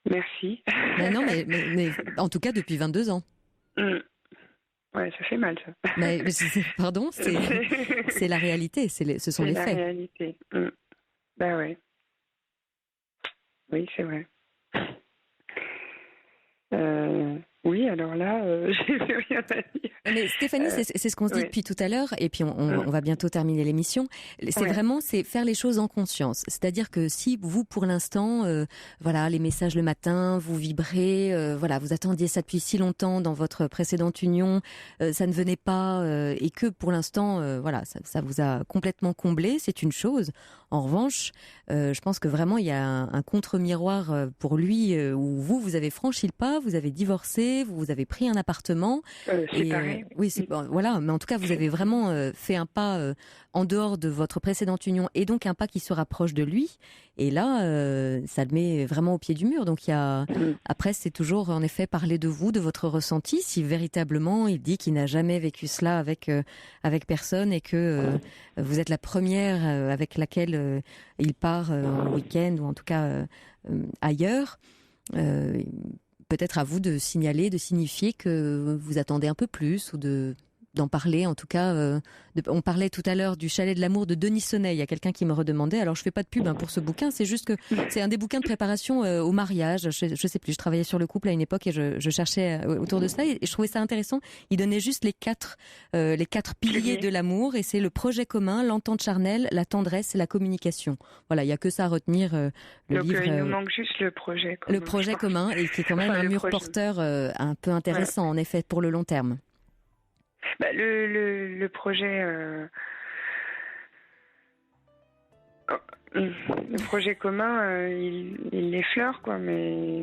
Merci. Non, mais en tout cas depuis 22 ans. Ouais, ça fait mal, ça. Mais pardon, c'est la réalité, ce sont les faits. C'est la réalité. Ben ouais. Oui, c'est vrai. Oui, alors là, j'ai plus rien à dire. Mais Stéphanie, c'est ce qu'on se dit depuis tout à l'heure, et puis on va bientôt terminer l'émission. C'est vraiment faire les choses en conscience. C'est-à-dire que si vous, pour l'instant, les messages le matin, vous vibrez, vous attendiez ça depuis si longtemps dans votre précédente union, ça ne venait pas, et que pour l'instant, ça vous a complètement comblé, c'est une chose. En revanche, je pense que vraiment il y a un contre-miroir pour lui où vous avez franchi le pas, vous avez divorcé, vous avez pris un appartement. Séparé. Mais en tout cas vous avez vraiment fait un pas en dehors de votre précédente union et donc un pas qui se rapproche de lui. Et là, ça le met vraiment au pied du mur. Donc après, c'est toujours en effet parler de vous, de votre ressenti. Si véritablement il dit qu'il n'a jamais vécu cela avec personne et que vous êtes la première avec laquelle il part en week-end ou en tout cas ailleurs, peut-être à vous de signaler, de signifier que vous attendez un peu plus ou d'en parler, en tout cas. On parlait tout à l'heure du chalet de l'amour de Denis Sonnet. Il y a quelqu'un qui me redemandait. Alors, je fais pas de pub pour ce bouquin. C'est juste que c'est un des bouquins de préparation au mariage. Je sais plus. Je travaillais sur le couple à une époque et je cherchais autour de ça et je trouvais ça intéressant. Il donnait juste les quatre piliers de l'amour et c'est le projet commun, l'entente charnelle, la tendresse et la communication. Voilà, il y a que ça à retenir. Donc, livre. Il nous manque juste le projet commun. Le projet commun et qui est quand même un mur porteur un peu intéressant en effet pour le long terme. Le projet, le projet commun, il l'effleure, quoi, mais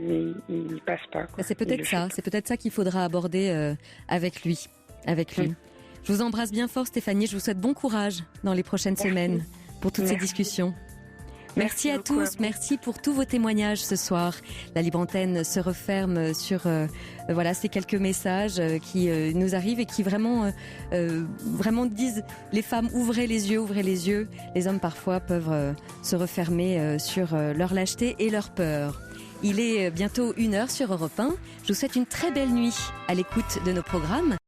il passe pas. Quoi. C'est peut-être ça qu'il faudra aborder avec lui. Je vous embrasse bien fort, Stéphanie. Je vous souhaite bon courage dans les prochaines semaines pour toutes ces discussions. Merci à tous, merci pour tous vos témoignages ce soir. La Libre Antenne se referme sur ces quelques messages qui nous arrivent et qui vraiment disent les femmes ouvrez les yeux. Les hommes parfois peuvent se refermer sur leur lâcheté et leur peur. Il est bientôt 1h sur Europe 1. Je vous souhaite une très belle nuit à l'écoute de nos programmes.